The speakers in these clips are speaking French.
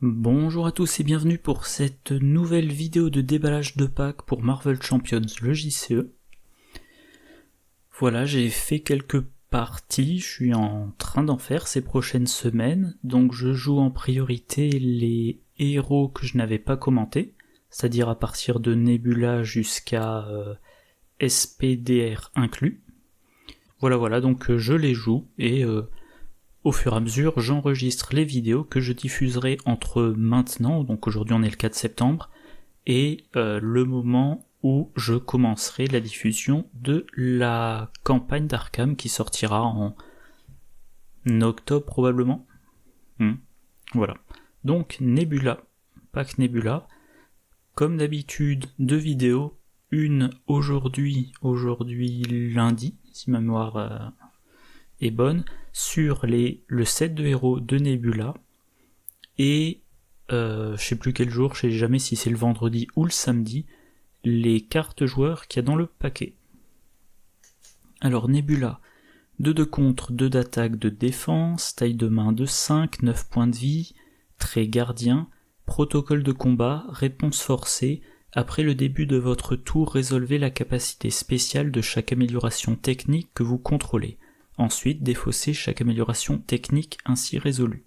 Bonjour à tous et bienvenue pour cette nouvelle vidéo de déballage de packs pour Marvel Champions, le JCE. Voilà, j'ai fait quelques parties, je suis en train d'en faire ces prochaines semaines, donc je joue en priorité les héros que je n'avais pas commentés, c'est-à-dire à partir de Nebula jusqu'à SPDR inclus. Voilà, donc je les joue et au fur et à mesure, j'enregistre les vidéos que je diffuserai entre maintenant, donc aujourd'hui on est le 4 septembre, et le moment où je commencerai la diffusion de la campagne d'Arkham qui sortira en octobre probablement. Voilà. Donc Nebula, pack Nebula, comme d'habitude, 2 vidéos, une aujourd'hui lundi, si ma mémoire est bonne, sur le set de héros de Nebula, et je sais plus quel jour, je sais jamais si c'est le vendredi ou le samedi, les cartes joueurs qu'il y a dans le paquet. Alors Nebula, 2 de contre, 2 d'attaque, de défense, taille de main de 5, 9 points de vie, trait gardien, protocole de combat, réponse forcée, après le début de votre tour, résolvez la capacité spéciale de chaque amélioration technique que vous contrôlez. Ensuite, défaussez chaque amélioration technique ainsi résolue.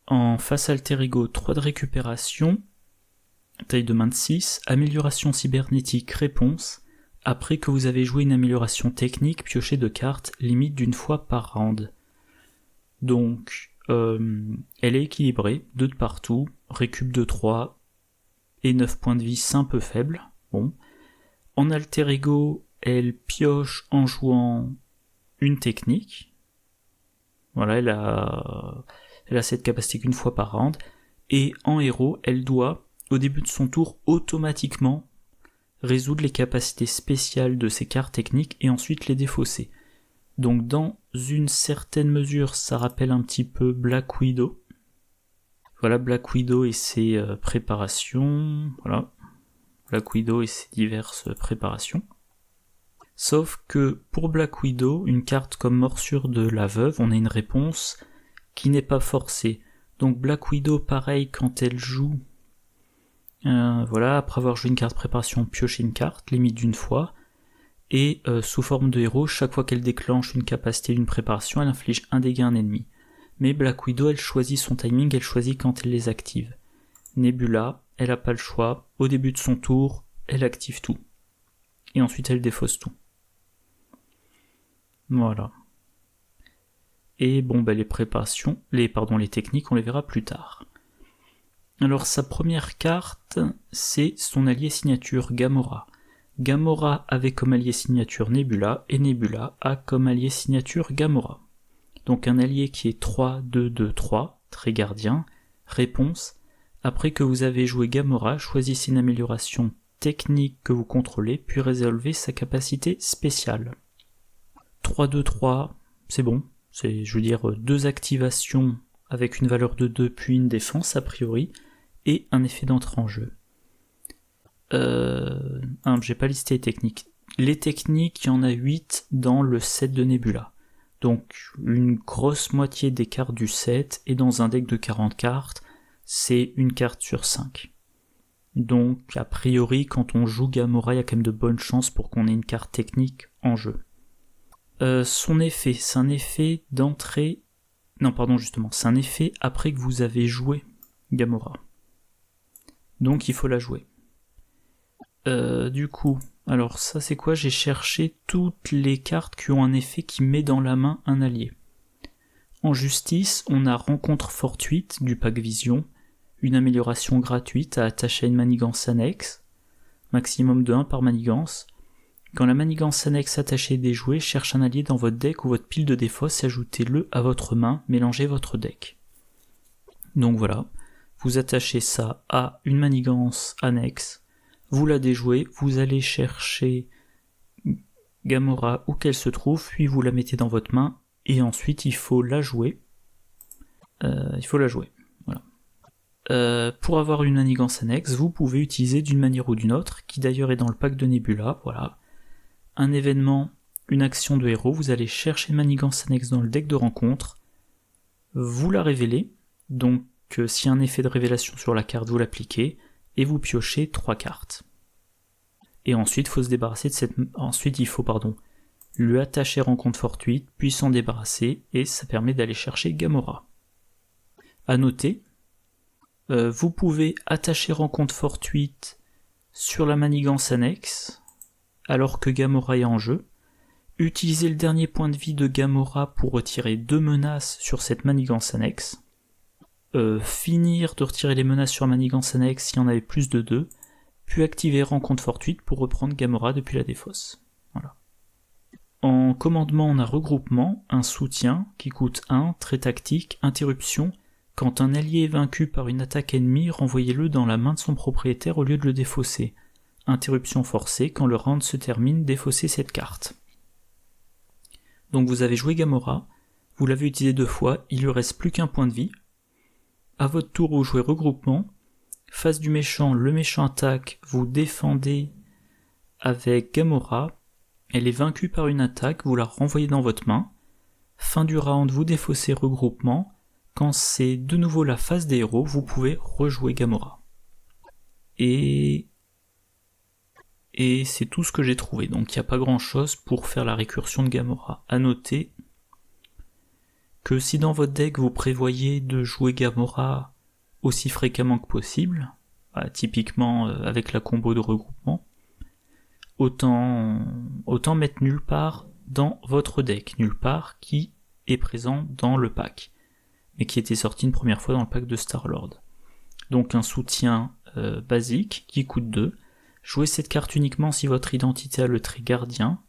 En face alter ego, 3 de récupération, taille de main de 6, amélioration cybernétique réponse, après que vous avez joué une amélioration technique, piochez 2 cartes, limite d'une fois par round. Donc, elle est équilibrée, 2 de partout, récup de 3, et 9 points de vie, c'est un peu faible. Bon. En alter ego, elle pioche en jouant une technique. Voilà, elle a cette capacité qu'une fois par round. Et en héros, elle doit, au début de son tour, automatiquement résoudre les capacités spéciales de ses cartes techniques et ensuite les défausser. Donc dans une certaine mesure, ça rappelle un petit peu Black Widow. Voilà, Black Widow et ses préparations. Voilà, Black Widow et ses diverses préparations. Sauf que pour Black Widow, une carte comme Morsure de la Veuve, on a une réponse qui n'est pas forcée. Donc Black Widow, pareil, quand elle joue, voilà, après avoir joué une carte préparation, piocher une carte, limite d'une fois, et sous forme de héros, chaque fois qu'elle déclenche une capacité d'une préparation, elle inflige un dégât à un ennemi. Mais Black Widow, elle choisit son timing, elle choisit quand elle les active. Nebula, elle n'a pas le choix, au début de son tour, elle active tout. Et ensuite elle défausse tout. Voilà. Et bon, les préparations, les techniques, on les verra plus tard. Alors sa première carte, c'est son allié signature Gamora. Gamora avait comme allié signature Nebula, et Nebula a comme allié signature Gamora. Donc un allié qui est 3-2-2-3, très gardien, réponse, après que vous avez joué Gamora, choisissez une amélioration technique que vous contrôlez, puis résolvez sa capacité spéciale. 3-2-3, c'est bon, c'est, je veux dire, 2 activations avec une valeur de 2 puis une défense a priori, et un effet d'entrée en jeu. J'ai pas listé les techniques. Les techniques, il y en a 8 dans le set de Nebula. Donc une grosse moitié des cartes du set, et dans un deck de 40 cartes, c'est une carte sur 5. Donc a priori, quand on joue Gamora, il y a quand même de bonnes chances pour qu'on ait une carte technique en jeu. Son effet, c'est un effet d'entrée... Non, pardon, justement, c'est un effet après que vous avez joué Gamora. Donc il faut la jouer. Du coup, alors ça c'est quoi? J'ai cherché toutes les cartes qui ont un effet qui met dans la main un allié. En justice, on a rencontre fortuite du pack Vision, une amélioration gratuite à attacher à une manigance annexe, maximum de 1 par manigance. Quand la manigance annexe attachée est déjouée, cherche un allié dans votre deck ou votre pile de défausse, ajoutez-le à votre main, mélangez votre deck. Donc voilà, vous attachez ça à une manigance annexe, vous la déjouez, vous allez chercher Gamora où qu'elle se trouve, puis vous la mettez dans votre main, et ensuite il faut la jouer. Voilà. Pour avoir une manigance annexe, vous pouvez utiliser d'une manière ou d'une autre, qui d'ailleurs est dans le pack de Nebula, voilà. Un événement, une action de héros, vous allez chercher une manigance annexe dans le deck de rencontre, vous la révélez, donc que s'il y a un effet de révélation sur la carte, vous l'appliquez, et vous piochez 3 cartes. Et ensuite, il faut lui attacher rencontre fortuite, puis s'en débarrasser, et ça permet d'aller chercher Gamora. À noter, vous pouvez attacher rencontre fortuite sur la manigance annexe, alors que Gamora est en jeu, utiliser le dernier point de vie de Gamora pour retirer 2 menaces sur cette manigance annexe, finir de retirer les menaces sur manigance annexe s'il y en avait plus de 2, puis activer rencontre fortuite pour reprendre Gamora depuis la défausse. Voilà. En commandement, on a regroupement, un soutien qui coûte 1, trait tactique, interruption. Quand un allié est vaincu par une attaque ennemie, renvoyez-le dans la main de son propriétaire au lieu de le défausser. Interruption forcée, quand le round se termine, défaussez cette carte. Donc vous avez joué Gamora, vous l'avez utilisé 2 fois, il lui reste plus qu'un point de vie. À votre tour, vous jouez regroupement. Face du méchant, le méchant attaque, vous défendez avec Gamora. Elle est vaincue par une attaque, vous la renvoyez dans votre main. Fin du round, vous défaussez regroupement. Quand c'est de nouveau la phase des héros, vous pouvez rejouer Gamora. Et c'est tout ce que j'ai trouvé, donc il n'y a pas grand chose pour faire la récursion de Gamora. À noter que si dans votre deck vous prévoyez de jouer Gamora aussi fréquemment que possible, typiquement avec la combo de regroupement, autant mettre nulle part dans votre deck, nulle part qui est présent dans le pack, mais qui était sorti une première fois dans le pack de Star-Lord. Donc un soutien basique qui coûte 2, jouez cette carte uniquement si votre identité a le trait gardien,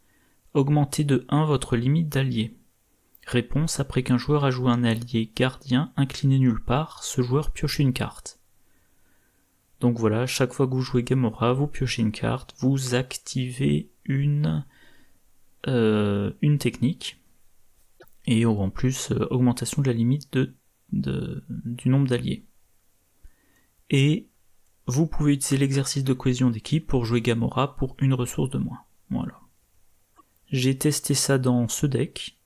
augmentez de 1 votre limite d'alliés. Réponse, après qu'un joueur a joué un allié gardien incliné nulle part, ce joueur pioche une carte. Donc voilà, chaque fois que vous jouez Gamora, vous piochez une carte, vous activez une technique, et en plus, augmentation de la limite du nombre d'alliés. Et vous pouvez utiliser l'exercice de cohésion d'équipe pour jouer Gamora pour une ressource de moins. Voilà. J'ai testé ça dans ce deck.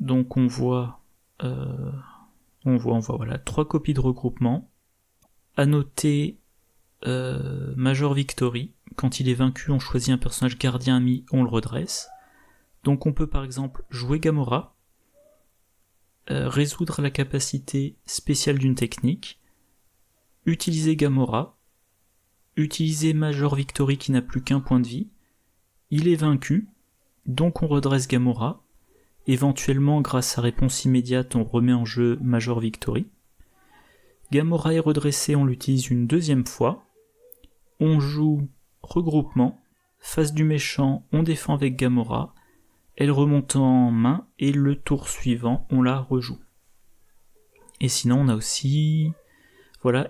Donc on voit 3 copies de regroupement. À noter Major Victory. Quand il est vaincu, on choisit un personnage gardien ami, on le redresse. Donc on peut par exemple jouer Gamora, résoudre la capacité spéciale d'une technique, utiliser Gamora, utiliser Major Victory qui n'a plus qu'un point de vie, il est vaincu, donc on redresse Gamora, éventuellement grâce à réponse immédiate on remet en jeu Major Victory. Gamora est redressée, on l'utilise une 2e fois, on joue regroupement, face du méchant on défend avec Gamora, elle remonte en main et le tour suivant on la rejoue. Et sinon on a aussi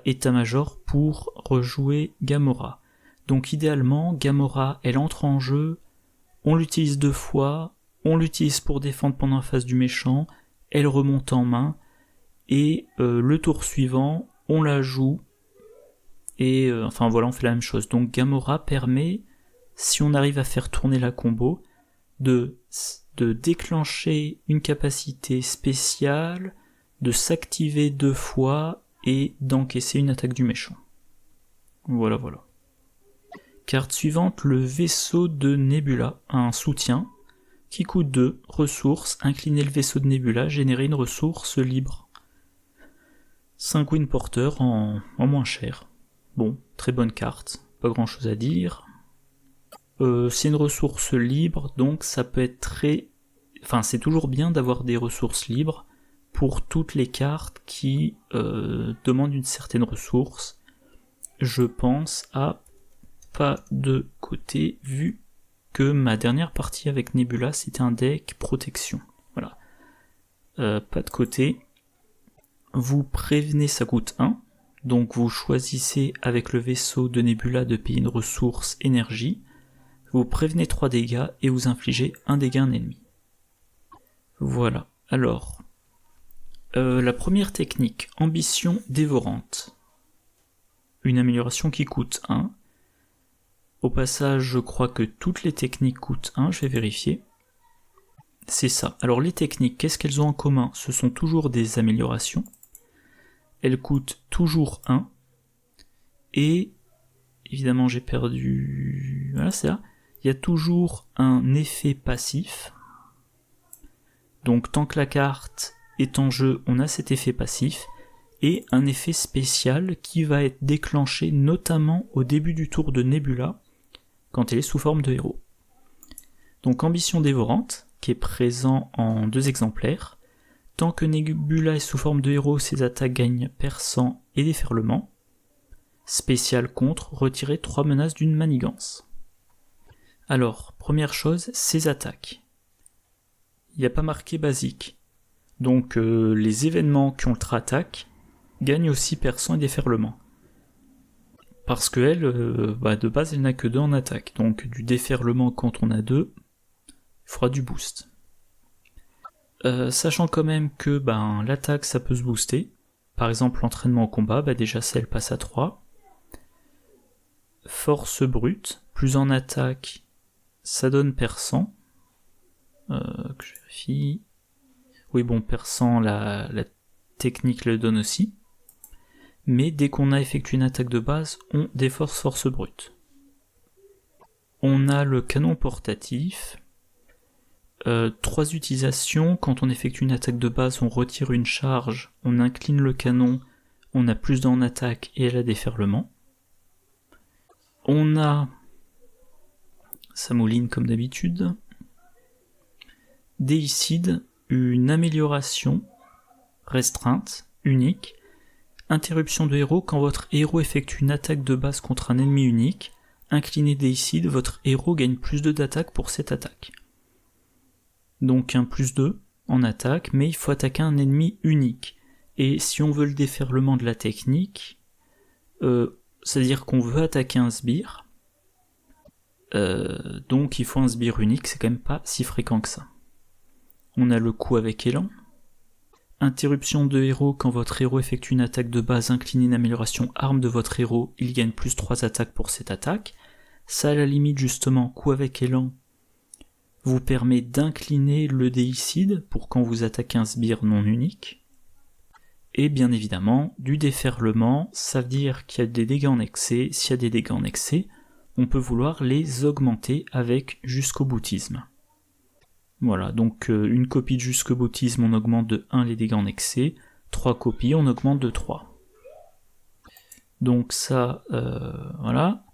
état-major pour rejouer Gamora. Donc idéalement, Gamora, elle entre en jeu, on l'utilise 2 fois, on l'utilise pour défendre pendant la phase du méchant, elle remonte en main, et le tour suivant, on la joue, et on fait la même chose. Donc Gamora permet, si on arrive à faire tourner la combo, de déclencher une capacité spéciale, de s'activer 2 fois, et d'encaisser une attaque du méchant. Voilà. Carte suivante, le vaisseau de Nebula, un soutien, qui coûte 2, ressources, incliner le vaisseau de Nebula, générer une ressource libre. 5 win porteurs en moins cher. Bon, très bonne carte, pas grand chose à dire. C'est une ressource libre, donc ça peut être c'est toujours bien d'avoir des ressources libres, pour toutes les cartes qui demandent une certaine ressource. Je pense à pas de côté, vu que ma dernière partie avec Nebula c'était un deck protection. Voilà. Pas de côté. Vous prévenez, ça coûte 1. Donc vous choisissez avec le vaisseau de Nebula de payer une ressource énergie. Vous prévenez 3 dégâts et vous infligez 1 dégât à un ennemi. Voilà. Alors. La première technique, ambition dévorante. Une amélioration qui coûte 1. Au passage, je crois que toutes les techniques coûtent 1, je vais vérifier. C'est ça. Alors les techniques, qu'est-ce qu'elles ont en commun? Ce sont toujours des améliorations. elle coûte toujours 1, et évidemment j'ai perdu... Voilà, c'est là. Il y a toujours un effet passif. Donc tant que la carte est en jeu, on a cet effet passif, et un effet spécial qui va être déclenché notamment au début du tour de Nebula, quand elle est sous forme de héros. Donc Ambition Dévorante, qui est présent en 2 exemplaires. Tant que Nebula est sous forme de héros, ses attaques gagnent perçant et déferlement. Spécial contre, retirer 3 menaces d'une manigance. Alors, première chose, ses attaques. Il n'y a pas marqué basique. Donc les événements qui ont le attaque gagnent aussi perçant et déferlement. Parce que elle, de base, elle n'a que 2 en attaque. Donc du déferlement quand on a 2, il fera du boost. Sachant quand même que l'attaque ça peut se booster. Par exemple l'entraînement au combat, déjà ça elle passe à 3. Force brute, plus en attaque, ça donne perçant. Que je vérifie. Oui perçant, la technique le donne aussi. Mais dès qu'on a effectué une attaque de base, on déforce force brute. On a le canon portatif. 3 utilisations, quand on effectue une attaque de base, on retire une charge, on incline le canon, on a plus d'en attaque et elle a déferlement. On a, ça mouline comme d'habitude, Déicide, une amélioration restreinte, unique, interruption de héros, quand votre héros effectue une attaque de base contre un ennemi unique, incliné Déicide, votre héros gagne plus 2 d'attaque pour cette attaque. Donc un plus 2 en attaque, mais il faut attaquer un ennemi unique. Et si on veut le déferlement de la technique, c'est-à-dire qu'on veut attaquer un sbire, donc il faut un sbire unique, c'est quand même pas si fréquent que ça. On a le coup avec élan. Interruption de héros, quand votre héros effectue une attaque de base inclinée d'amélioration arme de votre héros, il gagne plus 3 attaques pour cette attaque. Ça à la limite justement, coup avec élan, vous permet d'incliner le déicide pour quand vous attaquez un sbire non unique. Et bien évidemment, du déferlement, ça veut dire qu'il y a des dégâts en excès. S'il y a des dégâts en excès, on peut vouloir les augmenter avec jusqu'au boutisme. Voilà, donc une copie de jusqu'au boutisme, on augmente de 1 les dégâts en excès. 3 copies, on augmente de 3. Donc ça, voilà.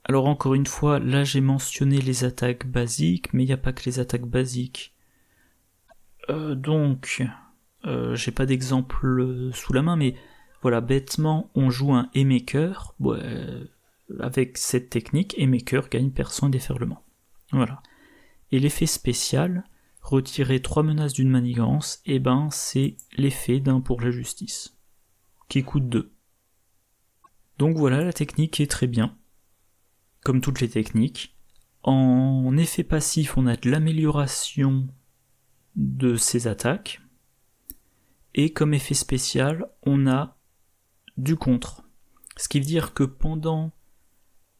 Alors encore une fois, là j'ai mentionné les attaques basiques, mais il n'y a pas que les attaques basiques. J'ai pas d'exemple sous la main, mais voilà, bêtement, on joue un Haymaker, avec cette technique, Haymaker gagne perçant et déferlement. Voilà. Et l'effet spécial, retirer 3 menaces d'une manigance, c'est l'effet d'un pour la justice, qui coûte 2. Donc voilà, la technique est très bien. Comme toutes les techniques. En effet passif, on a de l'amélioration de ses attaques. Et comme effet spécial, on a du contre. Ce qui veut dire que pendant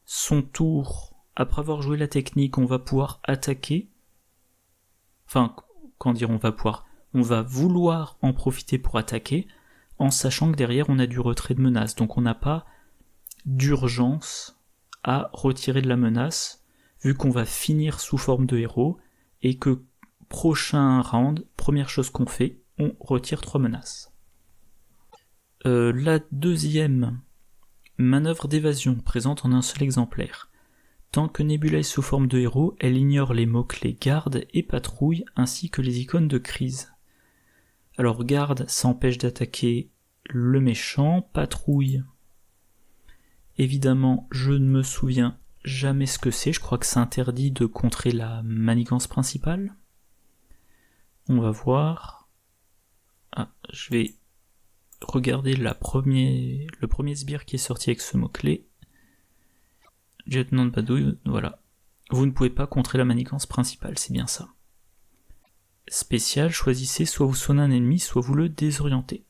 son tour, après avoir joué la technique, on va pouvoir attaquer. Enfin, quand dire on va pouvoir, on va vouloir en profiter pour attaquer, en sachant que derrière on a du retrait de menace. Donc on n'a pas d'urgence à retirer de la menace, vu qu'on va finir sous forme de héros, et que prochain round, première chose qu'on fait, on retire 3 menaces. La deuxième manœuvre d'évasion, présente en un seul exemplaire. Tant que Nebula est sous forme de héros, elle ignore les mots-clés garde et patrouille, ainsi que les icônes de crise. Alors garde, ça empêche d'attaquer le méchant, patrouille. Évidemment, je ne me souviens jamais ce que c'est, je crois que c'est interdit de contrer la manigance principale. On va voir. Je vais regarder le premier sbire qui est sorti avec ce mot-clé. Lieutenant de Badouille, voilà. Vous ne pouvez pas contrer la manigance principale, c'est bien ça. Spécial, choisissez soit vous sonnez un ennemi, soit vous le désorientez.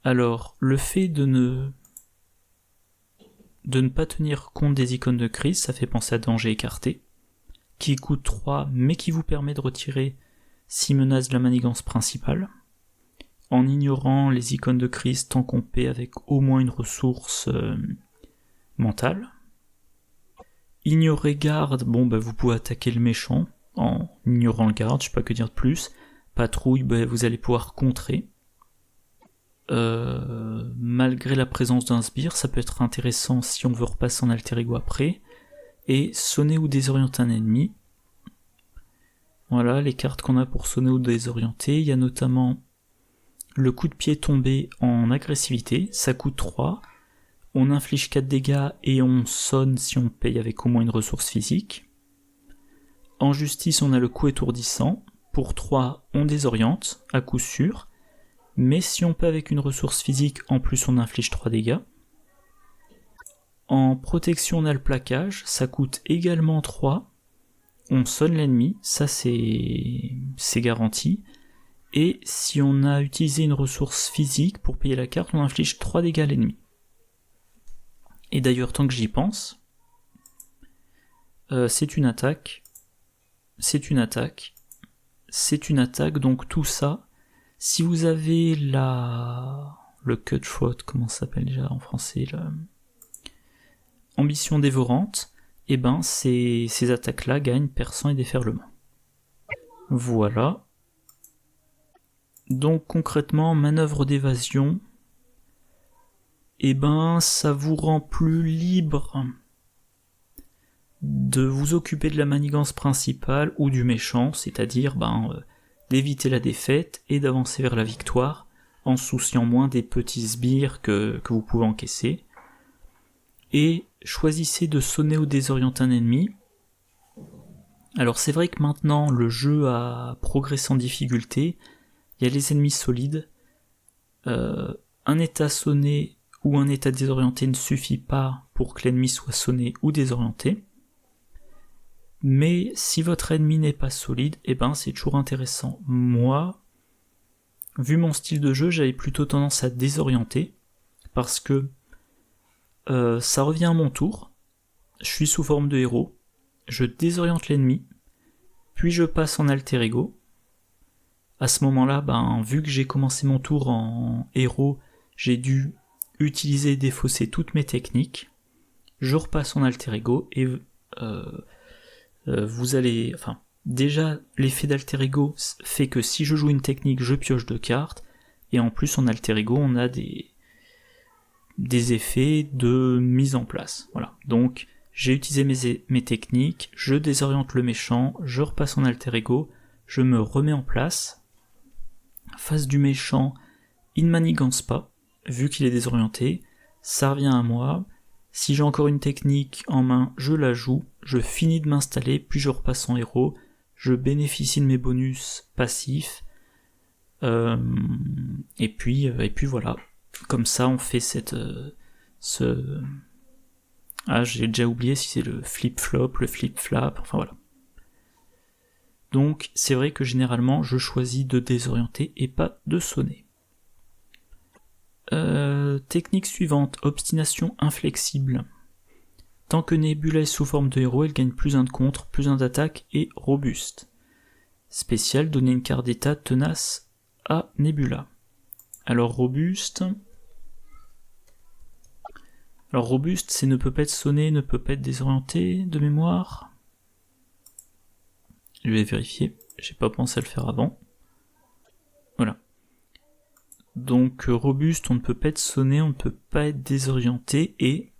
Alors, le fait de ne pas tenir compte des icônes de crise, ça fait penser à danger écarté, qui coûte 3, mais qui vous permet de retirer 6 menaces de la manigance principale. en ignorant les icônes de crise tant qu'on paie avec au moins une ressource mentale. Ignorer garde, vous pouvez attaquer le méchant en ignorant le garde, je sais pas que dire de plus. Patrouille, vous allez pouvoir contrer. Malgré la présence d'un sbire, ça peut être intéressant si on veut repasser en alter ego après. Et sonner ou désorienter un ennemi. Voilà les cartes qu'on a pour sonner ou désorienter. Il y a notamment le coup de pied tombé en agressivité, ça coûte 3. On inflige 4 dégâts et on sonne si on paye avec au moins une ressource physique. En justice, on a le coup étourdissant. Pour 3, on désoriente, à coup sûr. Mais si on paie avec une ressource physique, en plus on inflige 3 dégâts. En protection, on a le plaquage, ça coûte également 3. On sonne l'ennemi, ça c'est garanti. Et si on a utilisé une ressource physique pour payer la carte, on inflige 3 dégâts à l'ennemi. Et d'ailleurs, tant que j'y pense, c'est une attaque, donc tout ça, si vous avez le cutthroat, comment ça s'appelle déjà en français, ambition dévorante, ces attaques-là gagnent perçant et déferlement. Voilà. Donc concrètement, manœuvre d'évasion, ça vous rend plus libre de vous occuper de la manigance principale ou du méchant, c'est-à-dire d'éviter la défaite et d'avancer vers la victoire en souciant moins des petits sbires que vous pouvez encaisser. Et choisissez de sonner ou désorienter un ennemi. Alors c'est vrai que maintenant le jeu a progressé en difficulté, il y a les ennemis solides, un état sonné ou un état désorienté ne suffit pas pour que l'ennemi soit sonné ou désorienté. Mais si votre ennemi n'est pas solide, c'est toujours intéressant. Moi, vu mon style de jeu, j'avais plutôt tendance à désorienter, parce que ça revient à mon tour, je suis sous forme de héros, je désoriente l'ennemi, puis je passe en alter ego. À ce moment-là, vu que j'ai commencé mon tour en héros, j'ai dû utiliser et défausser toutes mes techniques. Je repasse en alter ego et vous allez... déjà, l'effet d'alter ego fait que si je joue une technique, je pioche 2 cartes, et en plus en alter ego, on a des effets de mise en place. Voilà. Donc, j'ai utilisé mes techniques, je désoriente le méchant, je repasse en alter ego, je me remets en place. Face du méchant, il ne manigance pas, vu qu'il est désorienté, ça revient à moi. Si j'ai encore une technique en main, je la joue, je finis de m'installer, puis je repasse en héros, je bénéficie de mes bonus passifs, et puis voilà. Comme ça, on fait j'ai déjà oublié si c'est le flip-flop, le flip-flap, voilà. Donc, c'est vrai que généralement, je choisis de désorienter et pas de sonner. Technique suivante, obstination inflexible. Tant que Nebula est sous forme de héros, elle gagne plus 1 de contre, plus 1 d'attaque et robuste. Spécial, donner une carte d'état tenace à Nebula. Alors robuste, c'est ne peut pas être sonné, ne peut pas être désorienté de mémoire. Je vais vérifier, j'ai pas pensé à le faire avant. Voilà. Donc robuste, on ne peut pas être sonné, on ne peut pas être désorienté, et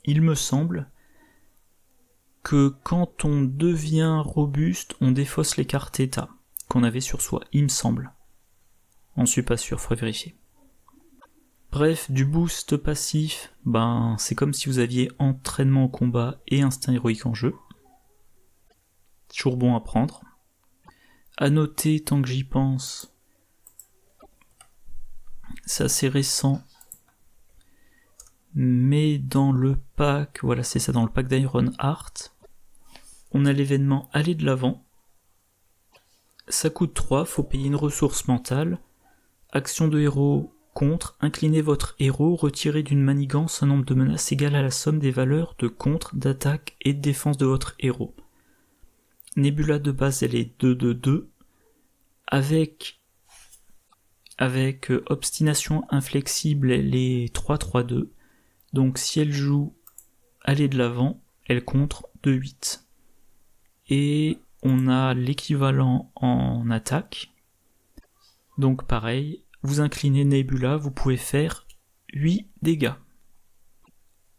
il me semble que quand on devient robuste, on défausse les cartes état qu'on avait sur soi, il me semble. On suis pas sûr, faudrait vérifier. Bref, du boost passif, c'est comme si vous aviez entraînement au combat et instinct héroïque en jeu. Toujours bon à prendre. À noter, tant que j'y pense, c'est assez récent, mais dans le pack, voilà c'est ça, dans le pack d'Iron Heart, on a l'événement Aller de l'avant. Ça coûte 3, faut payer une ressource mentale. Action de héros contre, inclinez votre héros, retirez d'une manigance un nombre de menaces égal à la somme des valeurs de contre, d'attaque et de défense de votre héros. Nebula de base elle est 2-2-2, avec avec obstination inflexible, elle est 3-3-2. Donc si elle joue aller de l'avant, elle contre de 8. Et on a l'équivalent en attaque. Donc pareil, vous inclinez Nebula, vous pouvez faire 8 dégâts.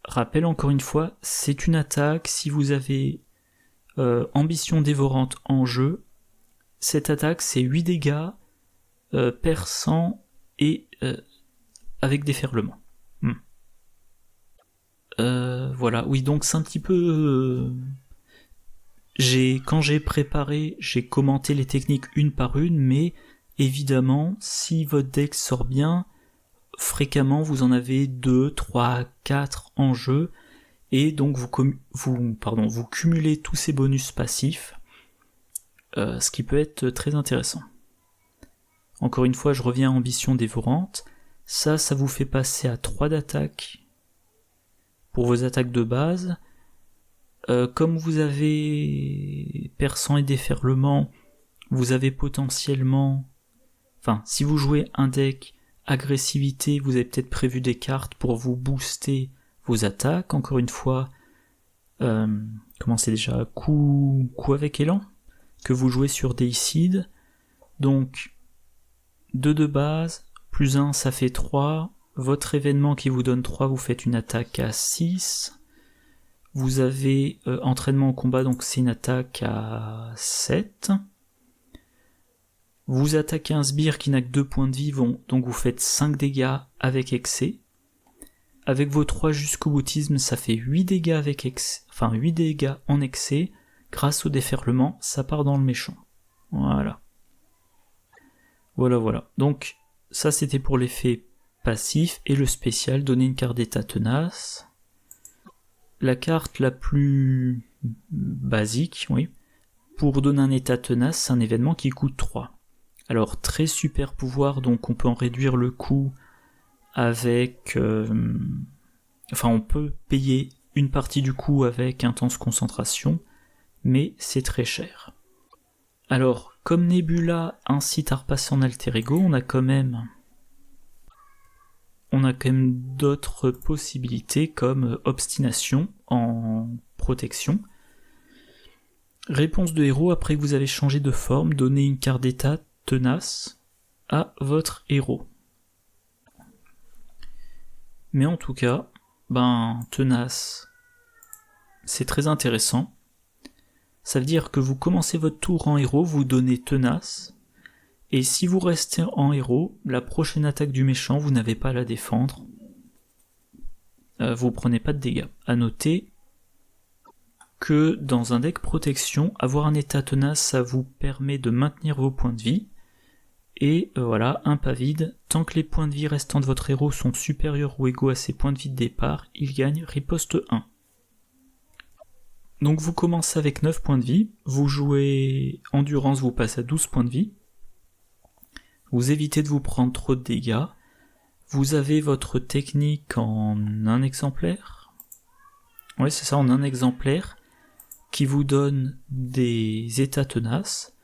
Rappel encore une fois, c'est une attaque, si vous avez ambition dévorante en jeu, cette attaque c'est 8 dégâts perçant et avec déferlement. Voilà, oui, donc c'est un petit peu... quand j'ai préparé, j'ai commenté les techniques une par une, mais évidemment, si votre deck sort bien, fréquemment vous en avez 2, 3, 4 en jeu, et donc vous cumulez tous ces bonus passifs, ce qui peut être très intéressant. Encore une fois, je reviens à ambition dévorante, ça vous fait passer à 3 d'attaque pour vos attaques de base. Comme vous avez perçant et déferlement, vous avez potentiellement... Enfin, si vous jouez un deck agressivité, vous avez peut-être prévu des cartes pour vous booster vos attaques. Encore une fois, comment c'est déjà, coup avec élan, que vous jouez sur Deicide. Donc, 2 de base, plus 1 ça fait 3. Votre événement qui vous donne 3, vous faites une attaque à 6. Vous avez entraînement au combat, donc c'est une attaque à 7. Vous attaquez un sbire qui n'a que 2 points de vie, donc vous faites 5 dégâts avec excès. Avec vos 3 jusqu'au boutisme, ça fait 8 dégâts avec excès, 8 dégâts en excès. Grâce au déferlement, ça part dans le méchant. Voilà. Donc, ça c'était pour l'effet passif, et le spécial, donner une carte d'état tenace. La carte la plus basique, oui, pour donner un état tenace, c'est un événement qui coûte 3. Alors, très super pouvoir, donc on peut en réduire le coût avec... on peut payer une partie du coût avec intense concentration, mais c'est très cher. Alors, comme Nebula incite à repasser en alter ego, on a quand même d'autres possibilités comme obstination en protection. Réponse de héros, après que vous avez changé de forme, donnez une carte d'état tenace à votre héros. Mais en tout cas, tenace, c'est très intéressant. Ça veut dire que vous commencez votre tour en héros, vous donnez tenace, et si vous restez en héros, la prochaine attaque du méchant, vous n'avez pas à la défendre. Vous prenez pas de dégâts. À noter que dans un deck protection, avoir un état tenace, ça vous permet de maintenir vos points de vie. Et un pas vide, tant que les points de vie restants de votre héros sont supérieurs ou égaux à ses points de vie de départ, il gagne riposte 1. Donc vous commencez avec 9 points de vie, vous jouez endurance, vous passez à 12 points de vie. Vous évitez de vous prendre trop de dégâts. Vous avez votre technique en un exemplaire. Oui, c'est ça, en un exemplaire, qui vous donne des états tenaces.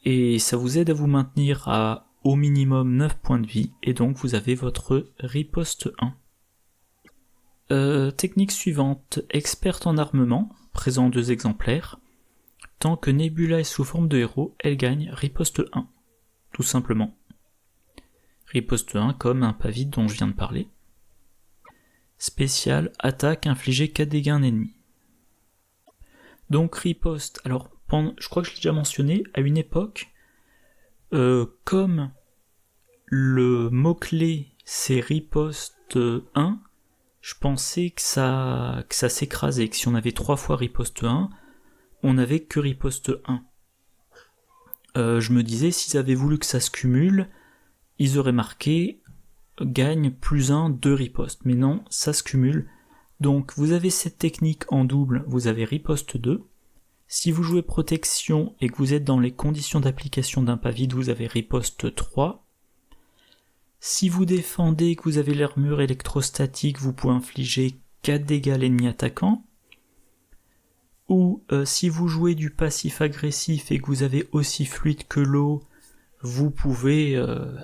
Et ça vous aide à vous maintenir à au minimum 9 points de vie. Et donc vous avez votre riposte 1. Technique suivante, experte en armement, présent en 2 exemplaires. Tant que Nebula est sous forme de héros, elle gagne riposte 1. Tout simplement. Riposte 1 comme un pas vide dont je viens de parler. Spécial, attaque, infliger 4 dégâts à un ennemi. Donc riposte, alors je crois que je l'ai déjà mentionné, à une époque, comme le mot-clé c'est riposte 1, je pensais que ça s'écrasait, que si on avait 3 fois riposte 1, on n'avait que riposte 1. Je me disais, s'ils avaient voulu que ça se cumule, ils auraient marqué gagne plus 1 de riposte. Mais non, ça se cumule. Donc vous avez cette technique en double, vous avez riposte 2. Si vous jouez protection et que vous êtes dans les conditions d'application d'un pas vide, vous avez riposte 3. Si vous défendez et que vous avez l'armure électrostatique, vous pouvez infliger 4 dégâts à l'ennemi attaquant. Ou si vous jouez du passif agressif et que vous avez aussi fluide que l'eau, vous pouvez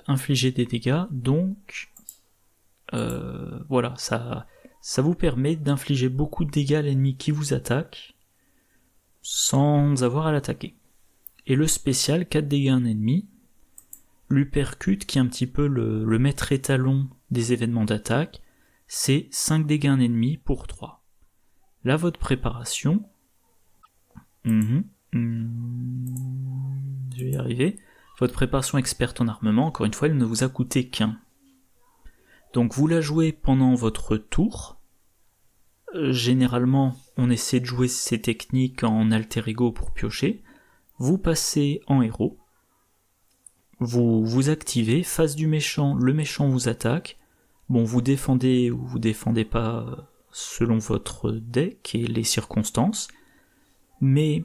infliger des dégâts, donc voilà, ça vous permet d'infliger beaucoup de dégâts à l'ennemi qui vous attaque, sans avoir à l'attaquer. Et le spécial, 4 dégâts à un ennemi, l'uppercut, qui est un petit peu le maître étalon des événements d'attaque, c'est 5 dégâts à un ennemi pour 3. Là, votre préparation... je vais y arriver. Votre préparation experte en armement, encore une fois, elle ne vous a coûté qu'un. Donc vous la jouez pendant votre tour. Généralement, on essaie de jouer ces techniques en alter ego pour piocher. Vous passez en héros. Vous vous activez, face du méchant, le méchant vous attaque. Bon, vous défendez ou vous défendez pas selon votre deck et les circonstances. Mais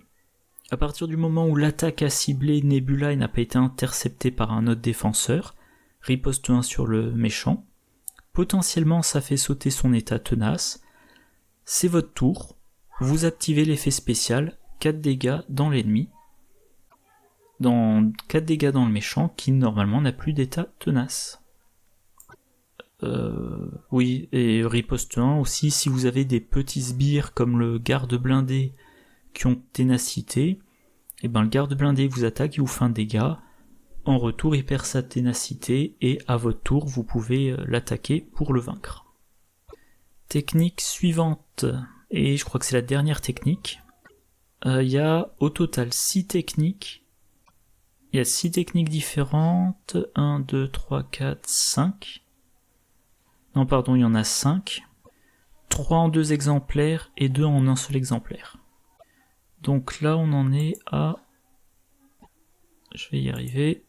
à partir du moment où l'attaque a ciblé Nebula et n'a pas été interceptée par un autre défenseur, riposte 1 sur le méchant. Potentiellement, ça fait sauter son état tenace. C'est votre tour. Vous activez l'effet spécial, 4 dégâts dans l'ennemi. 4 dégâts dans le méchant qui normalement n'a plus d'état tenace. Oui, et riposte 1 aussi, si vous avez des petits sbires comme le garde blindé qui ont ténacité, et ben le garde blindé vous attaque, il vous fait un dégât. En retour, il perd sa ténacité et à votre tour, vous pouvez l'attaquer pour le vaincre. Technique suivante, et je crois que c'est la dernière technique. Il y a au total 6 techniques. Il y a 6 techniques différentes. 1, 2, 3, 4, 5. Non, pardon, il y en a 5. 3 en 2 exemplaires et 2 en un seul exemplaire. Donc là, on en est à... Je vais y arriver.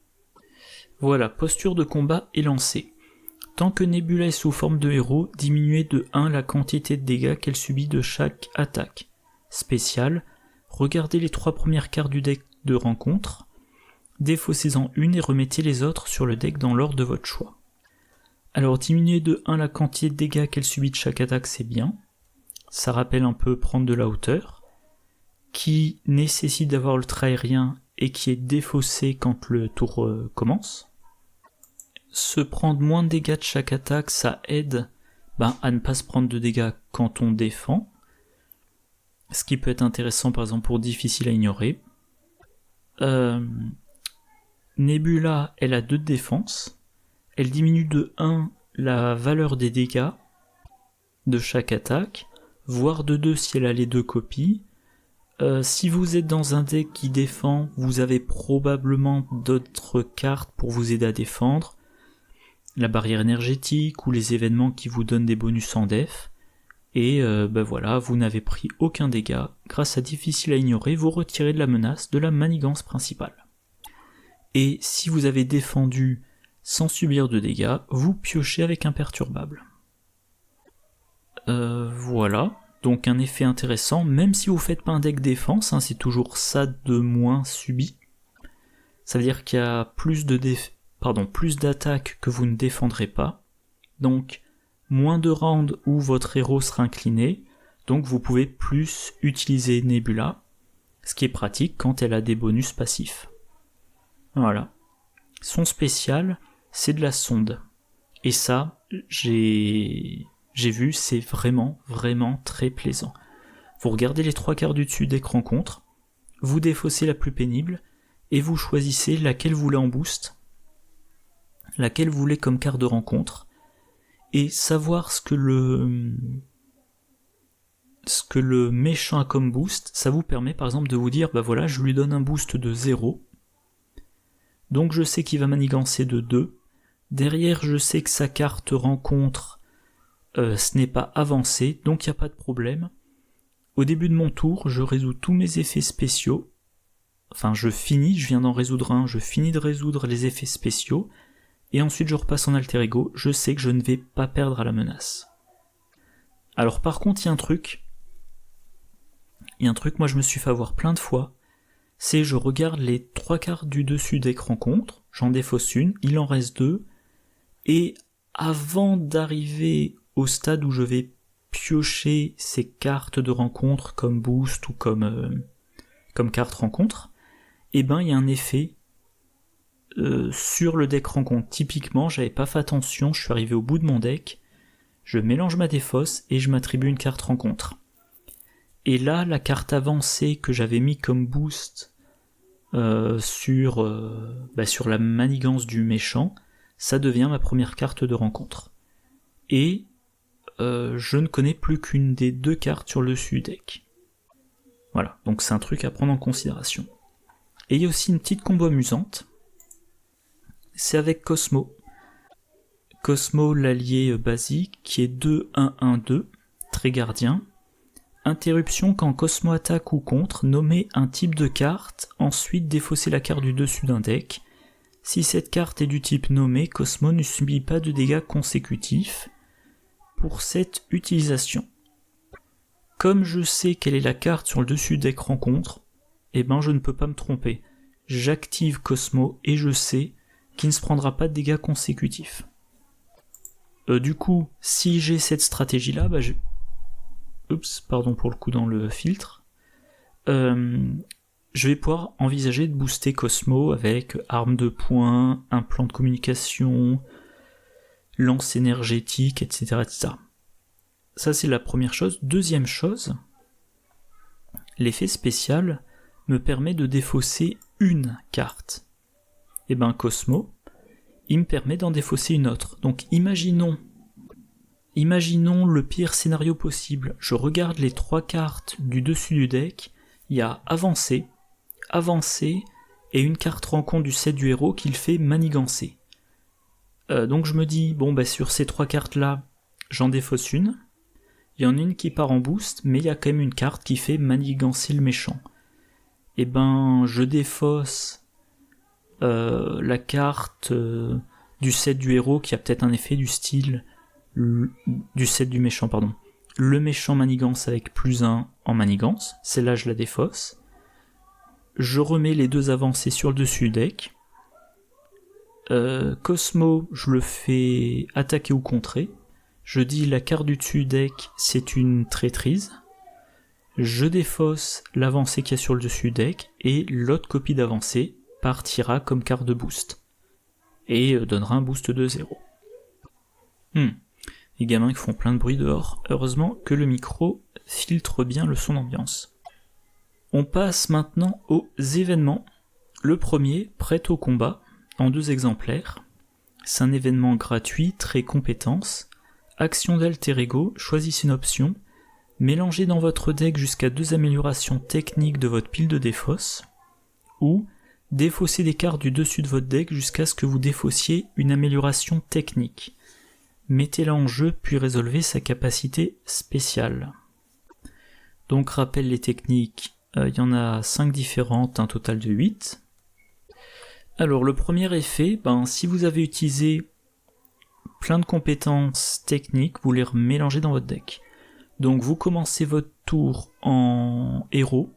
Voilà, posture de combat élancée. Tant que Nebula est sous forme de héros, diminuez de 1 la quantité de dégâts qu'elle subit de chaque attaque. Spécial, regardez les 3 premières cartes du deck de rencontre, défaussez-en une et remettez les autres sur le deck dans l'ordre de votre choix. Alors diminuer de 1 la quantité de dégâts qu'elle subit de chaque attaque, c'est bien. Ça rappelle un peu prendre de la hauteur, qui nécessite d'avoir le trait aérien et qui est défaussé quand le tour commence. Se prendre moins de dégâts de chaque attaque, ça aide à ne pas se prendre de dégâts quand on défend. Ce qui peut être intéressant par exemple pour difficile à ignorer. Nebula, elle a 2 de défense. Elle diminue de 1 la valeur des dégâts de chaque attaque, voire de 2 si elle a les 2 copies. Si vous êtes dans un deck qui défend, vous avez probablement d'autres cartes pour vous aider à défendre. La barrière énergétique ou les événements qui vous donnent des bonus en def. Et voilà, vous n'avez pris aucun dégât. Grâce à difficile à ignorer, vous retirez de la menace de la manigance principale. Et si vous avez défendu sans subir de dégâts, vous piochez avec imperturbable. Voilà. Donc un effet intéressant, même si vous faites pas un deck défense, c'est toujours ça de moins subi. Ça veut dire qu'il y a plus d'attaques que vous ne défendrez pas. Donc moins de rounds où votre héros sera incliné, donc vous pouvez plus utiliser Nebula, ce qui est pratique quand elle a des bonus passifs. Voilà. Son spécial, c'est de la sonde. Et ça, j'ai vu, c'est vraiment, vraiment très plaisant. Vous regardez les 3 quarts du dessus deck rencontre, vous défaussez la plus pénible, et vous choisissez laquelle vous voulez en boost, laquelle vous voulez comme carte de rencontre, et savoir ce que le méchant a comme boost, ça vous permet par exemple de vous dire, voilà, je lui donne un boost de 0, donc je sais qu'il va manigancer de 2, derrière je sais que sa carte rencontre, ce n'est pas avancé, donc il n'y a pas de problème. Au début de mon tour, je résous tous mes effets spéciaux, enfin je viens d'en résoudre un, je finis de résoudre les effets spéciaux, et ensuite je repasse en alter ego, je sais que je ne vais pas perdre à la menace. Alors par contre, il y a un truc, moi je me suis fait avoir plein de fois, c'est je regarde les 3 quarts du dessus deck rencontre, j'en défausse une, il en reste 2, et avant d'arriver au stade où je vais piocher ces cartes de rencontre comme boost ou comme carte rencontre, il y a un effet sur le deck rencontre. Typiquement, j'avais pas fait attention, je suis arrivé au bout de mon deck, je mélange ma défausse et je m'attribue une carte rencontre. Et là, la carte avancée que j'avais mis comme boost sur la manigance du méchant, ça devient ma première carte de rencontre. Et je ne connais plus qu'une des 2 cartes sur le dessus du deck. Voilà, donc c'est un truc à prendre en considération. Et il y a aussi une petite combo amusante, c'est avec Cosmo. Cosmo, l'allié basique, qui est 2-1-1-2, très gardien. Interruption quand Cosmo attaque ou contre, nommez un type de carte, ensuite défaussez la carte du dessus d'un deck. Si cette carte est du type nommé, Cosmo ne subit pas de dégâts consécutifs pour cette utilisation. Comme je sais quelle est la carte sur le dessus du deck rencontre, eh ben je ne peux pas me tromper. J'active Cosmo et je sais qu'il ne se prendra pas de dégâts consécutifs. Du coup, si j'ai cette stratégie-là, pardon pour le coup dans le filtre. Je vais pouvoir envisager de booster Cosmo avec arme de poing, implant de communication, lance énergétique, etc., etc. Ça c'est la première chose. Deuxième chose, l'effet spécial me permet de défausser une carte. Et ben Cosmo, il me permet d'en défausser une autre. Donc imaginons le pire scénario possible. Je regarde les 3 cartes du dessus du deck, il y a avancer, et une carte rencontre du set du héros qui le fait manigancer. Donc je me dis, sur ces 3 cartes-là, j'en défausse une. Il y en a une qui part en boost, mais il y a quand même une carte qui fait manigancer le méchant. Et ben, je défausse la carte du set du héros qui a peut-être un effet du style du set du méchant, pardon. Le méchant manigance avec +1 en manigance, celle-là je la défausse. Je remets les 2 avancées sur le dessus du deck. Cosmo, je le fais attaquer ou contrer. Je dis la carte du dessus du deck, c'est une traîtrise. Je défausse l'avancée qu'il y a sur le dessus du deck, et l'autre copie d'avancée partira comme carte de boost. Et donnera un boost de 0. Les gamins qui font plein de bruit dehors. Heureusement que le micro filtre bien le son d'ambiance. On passe maintenant aux événements. Le premier, prête au combat, en 2 exemplaires. C'est un événement gratuit, très compétence. Action d'alter ego, choisissez une option. Mélangez dans votre deck jusqu'à 2 améliorations techniques de votre pile de défausse. Ou défaussez des cartes du dessus de votre deck jusqu'à ce que vous défaussiez une amélioration technique. Mettez-la en jeu puis résolvez sa capacité spéciale. Donc rappel les techniques, il y en a 5 différentes, un total de 8. Alors le premier effet, si vous avez utilisé plein de compétences techniques, vous les mélangez dans votre deck. Donc vous commencez votre tour en héros,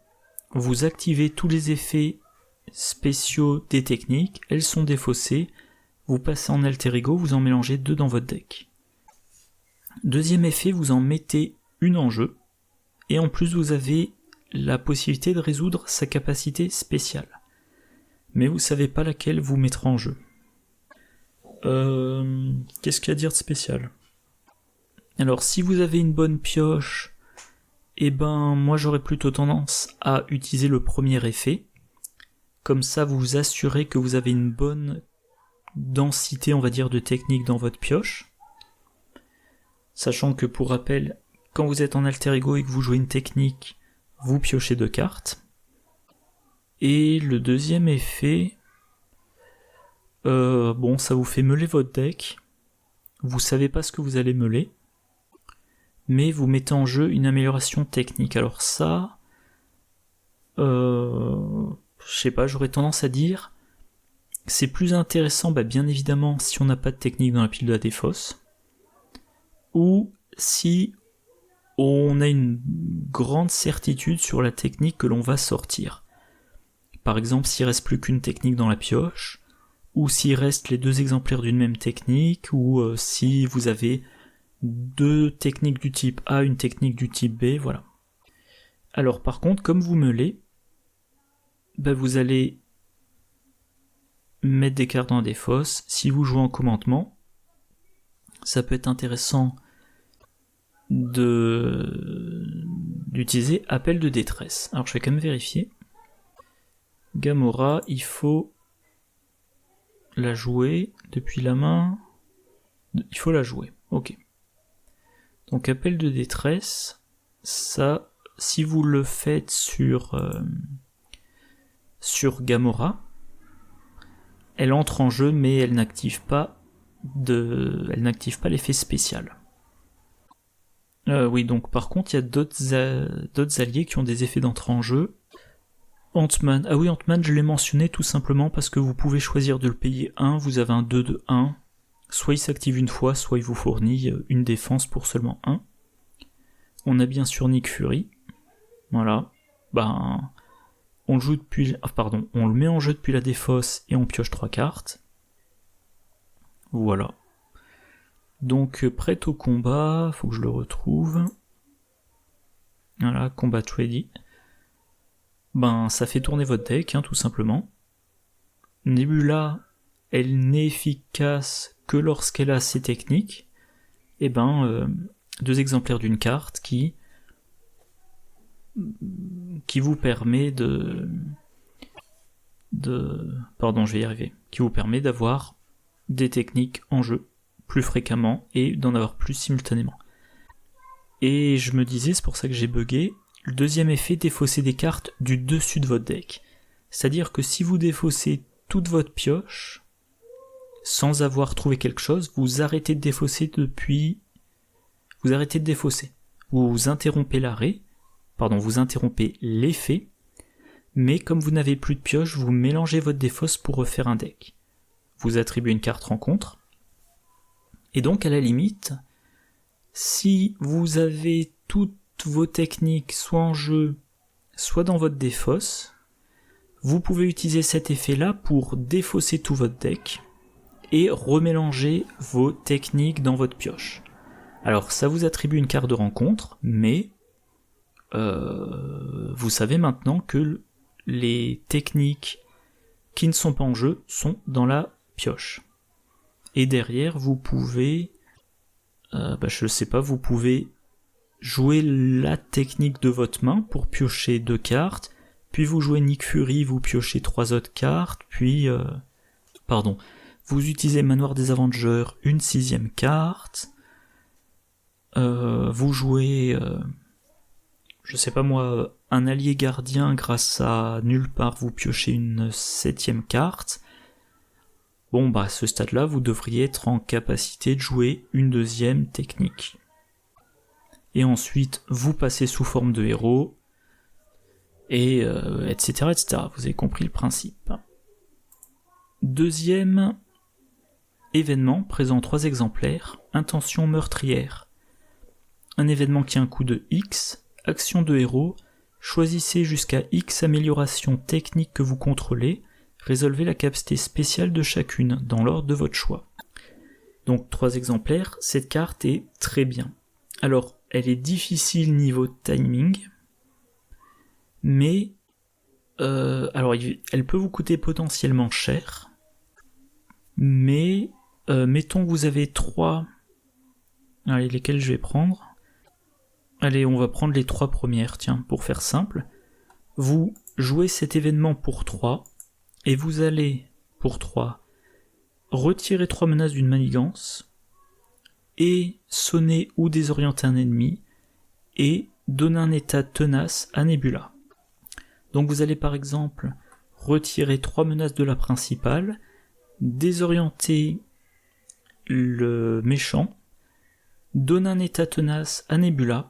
vous activez tous les effets spéciaux des techniques, elles sont défaussées, vous passez en alter ego, vous en mélangez 2 dans votre deck. Deuxième effet, vous en mettez une en jeu, et en plus vous avez la possibilité de résoudre sa capacité spéciale. Mais vous savez pas laquelle vous mettra en jeu. Qu'est-ce qu'il y a à dire de spécial ? Alors si vous avez une bonne pioche, moi j'aurais plutôt tendance à utiliser le premier effet. Comme ça vous vous assurez que vous avez une bonne densité, on va dire, de technique dans votre pioche. Sachant que pour rappel, quand vous êtes en alter ego et que vous jouez une technique, vous piochez 2 cartes. Et le deuxième effet, ça vous fait meuler votre deck. Vous savez pas ce que vous allez meuler, mais vous mettez en jeu une amélioration technique. Alors ça, je sais pas, j'aurais tendance à dire, c'est plus intéressant, bien évidemment, si on n'a pas de technique dans la pile de la défausse, ou si on a une grande certitude sur la technique que l'on va sortir. Par exemple, s'il reste plus qu'une technique dans la pioche, ou s'il reste les 2 exemplaires d'une même technique, ou si vous avez 2 techniques du type A, une technique du type B, voilà. Alors par contre, comme vous meulez, vous allez mettre des cartes dans des fosses. Si vous jouez en commandement, ça peut être intéressant d'utiliser appel de détresse. Alors je vais quand même vérifier. Gamora, il faut la jouer depuis la main. Il faut la jouer, ok. Donc appel de détresse, ça, si vous le faites sur Gamora, elle entre en jeu mais elle n'active pas l'effet spécial. Oui, donc par contre il y a d'autres alliés qui ont des effets d'entrée en jeu. Ant-Man, ah oui, Ant-Man je l'ai mentionné tout simplement parce que vous pouvez choisir de le payer 1, vous avez un 2 de 1, soit il s'active une fois, soit il vous fournit une défense pour seulement 1. On a bien sûr Nick Fury, voilà, on le met en jeu depuis la défausse et on pioche 3 cartes. Voilà. Donc prêt au combat, faut que je le retrouve. Voilà, combat ready. Ça fait tourner votre deck, tout simplement. Nebula, elle n'est efficace que lorsqu'elle a ses techniques. Et 2 exemplaires d'une carte qui vous permet qui vous permet d'avoir des techniques en jeu plus fréquemment et d'en avoir plus simultanément. Et je me disais, c'est pour ça que j'ai bugué, le deuxième effet, défausser des cartes du dessus de votre deck. C'est-à-dire que si vous défaussez toute votre pioche, sans avoir trouvé quelque chose, vous arrêtez de défausser Vous interrompez vous interrompez l'effet, mais comme vous n'avez plus de pioche, vous mélangez votre défausse pour refaire un deck. Vous attribuez une carte rencontre, et donc à la limite, si vous avez toutes vos techniques soit en jeu, soit dans votre défausse, vous pouvez utiliser cet effet-là pour défausser tout votre deck et remélanger vos techniques dans votre pioche. Alors ça vous attribue une carte de rencontre, mais vous savez maintenant que les techniques qui ne sont pas en jeu sont dans la pioche. Et derrière, vous pouvez vous pouvez jouer la technique de votre main pour piocher 2 cartes, puis vous jouez Nick Fury, vous piochez 3 autres cartes, puis vous utilisez Manoir des Avengers, une 6ème carte, vous jouez un allié gardien, grâce à nulle part vous piochez une 7ème carte. À ce stade-là, vous devriez être en capacité de jouer une 2ème technique. Et ensuite, vous passez sous forme de héros, et etc., etc. Vous avez compris le principe. Deuxième événement, présent 3 exemplaires, intention meurtrière. Un événement qui a un coût de X, action de héros, choisissez jusqu'à X améliorations techniques que vous contrôlez, résolvez la capacité spéciale de chacune, dans l'ordre de votre choix. Donc 3 exemplaires, cette carte est très bien. Alors, elle est difficile niveau timing, mais elle peut vous coûter potentiellement cher, mais mettons que vous avez 3... Allez, lesquelles je vais prendre ? Allez, on va prendre les 3 premières, tiens, pour faire simple. Vous jouez cet événement pour 3, et vous allez, pour 3, retirer 3 menaces d'une manigance, et sonner ou désorienter un ennemi, et donner un état tenace à Nebula. Donc vous allez par exemple retirer 3 menaces de la principale, désorienter le méchant, donner un état tenace à Nebula,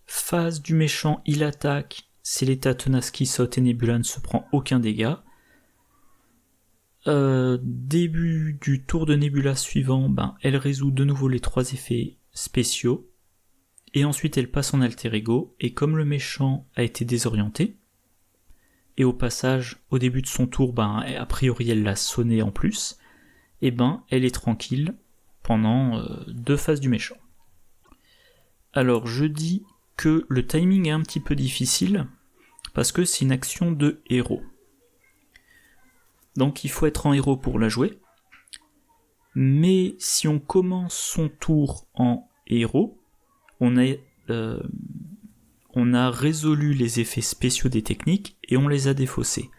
phase du méchant il attaque, c'est l'état tenace qui saute et Nebula ne se prend aucun dégât. Début du tour de Nebula suivant, elle résout de nouveau les 3 effets spéciaux, et ensuite elle passe en alter ego, et comme le méchant a été désorienté, et au passage, au début de son tour, a priori elle l'a sonné en plus, elle est tranquille pendant 2 phases du méchant. Alors je dis que le timing est un petit peu difficile, parce que c'est une action de héros. Donc il faut être en héros pour la jouer. Mais si on commence son tour en héros, on a résolu les effets spéciaux des techniques et on les a défaussés.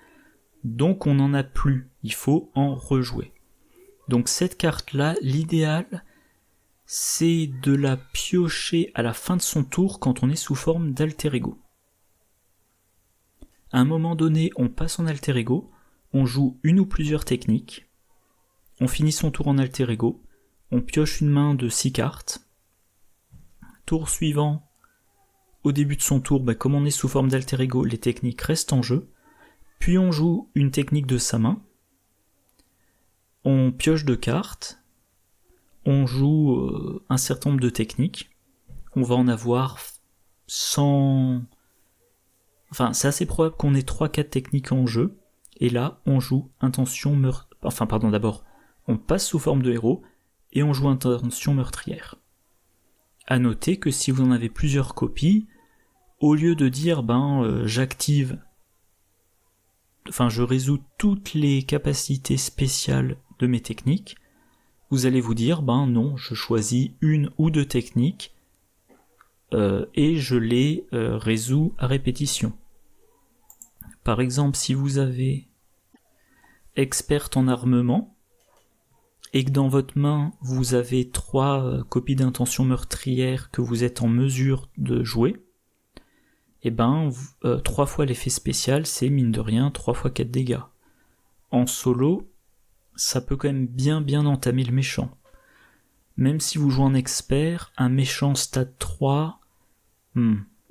Donc on n'en a plus, il faut en rejouer. Donc cette carte-là, l'idéal, c'est de la piocher à la fin de son tour quand on est sous forme d'alter ego. À un moment donné, on passe en alter ego, on joue une ou plusieurs techniques, on finit son tour en alter ego, on pioche une main de 6 cartes. Tour suivant, au début de son tour, comme on est sous forme d'alter ego, les techniques restent en jeu, puis on joue une technique de sa main, on pioche 2 cartes, on joue un certain nombre de techniques, on va en avoir 100... Enfin, c'est assez probable qu'on ait 3-4 techniques en jeu, et là, on joue intention d'abord, on passe sous forme de héros, et on joue intention meurtrière. À noter que si vous en avez plusieurs copies, au lieu de dire, j'active, je résous toutes les capacités spéciales de mes techniques, vous allez vous dire, non, je choisis une ou 2 techniques, et je les résous à répétition. Par exemple, si vous avez experte en armement, et que dans votre main, vous avez 3 copies d'intention meurtrière que vous êtes en mesure de jouer, 3 fois l'effet spécial, c'est mine de rien 3 fois 4 dégâts. En solo, ça peut quand même bien entamer le méchant. Même si vous jouez en expert, un méchant stade 3,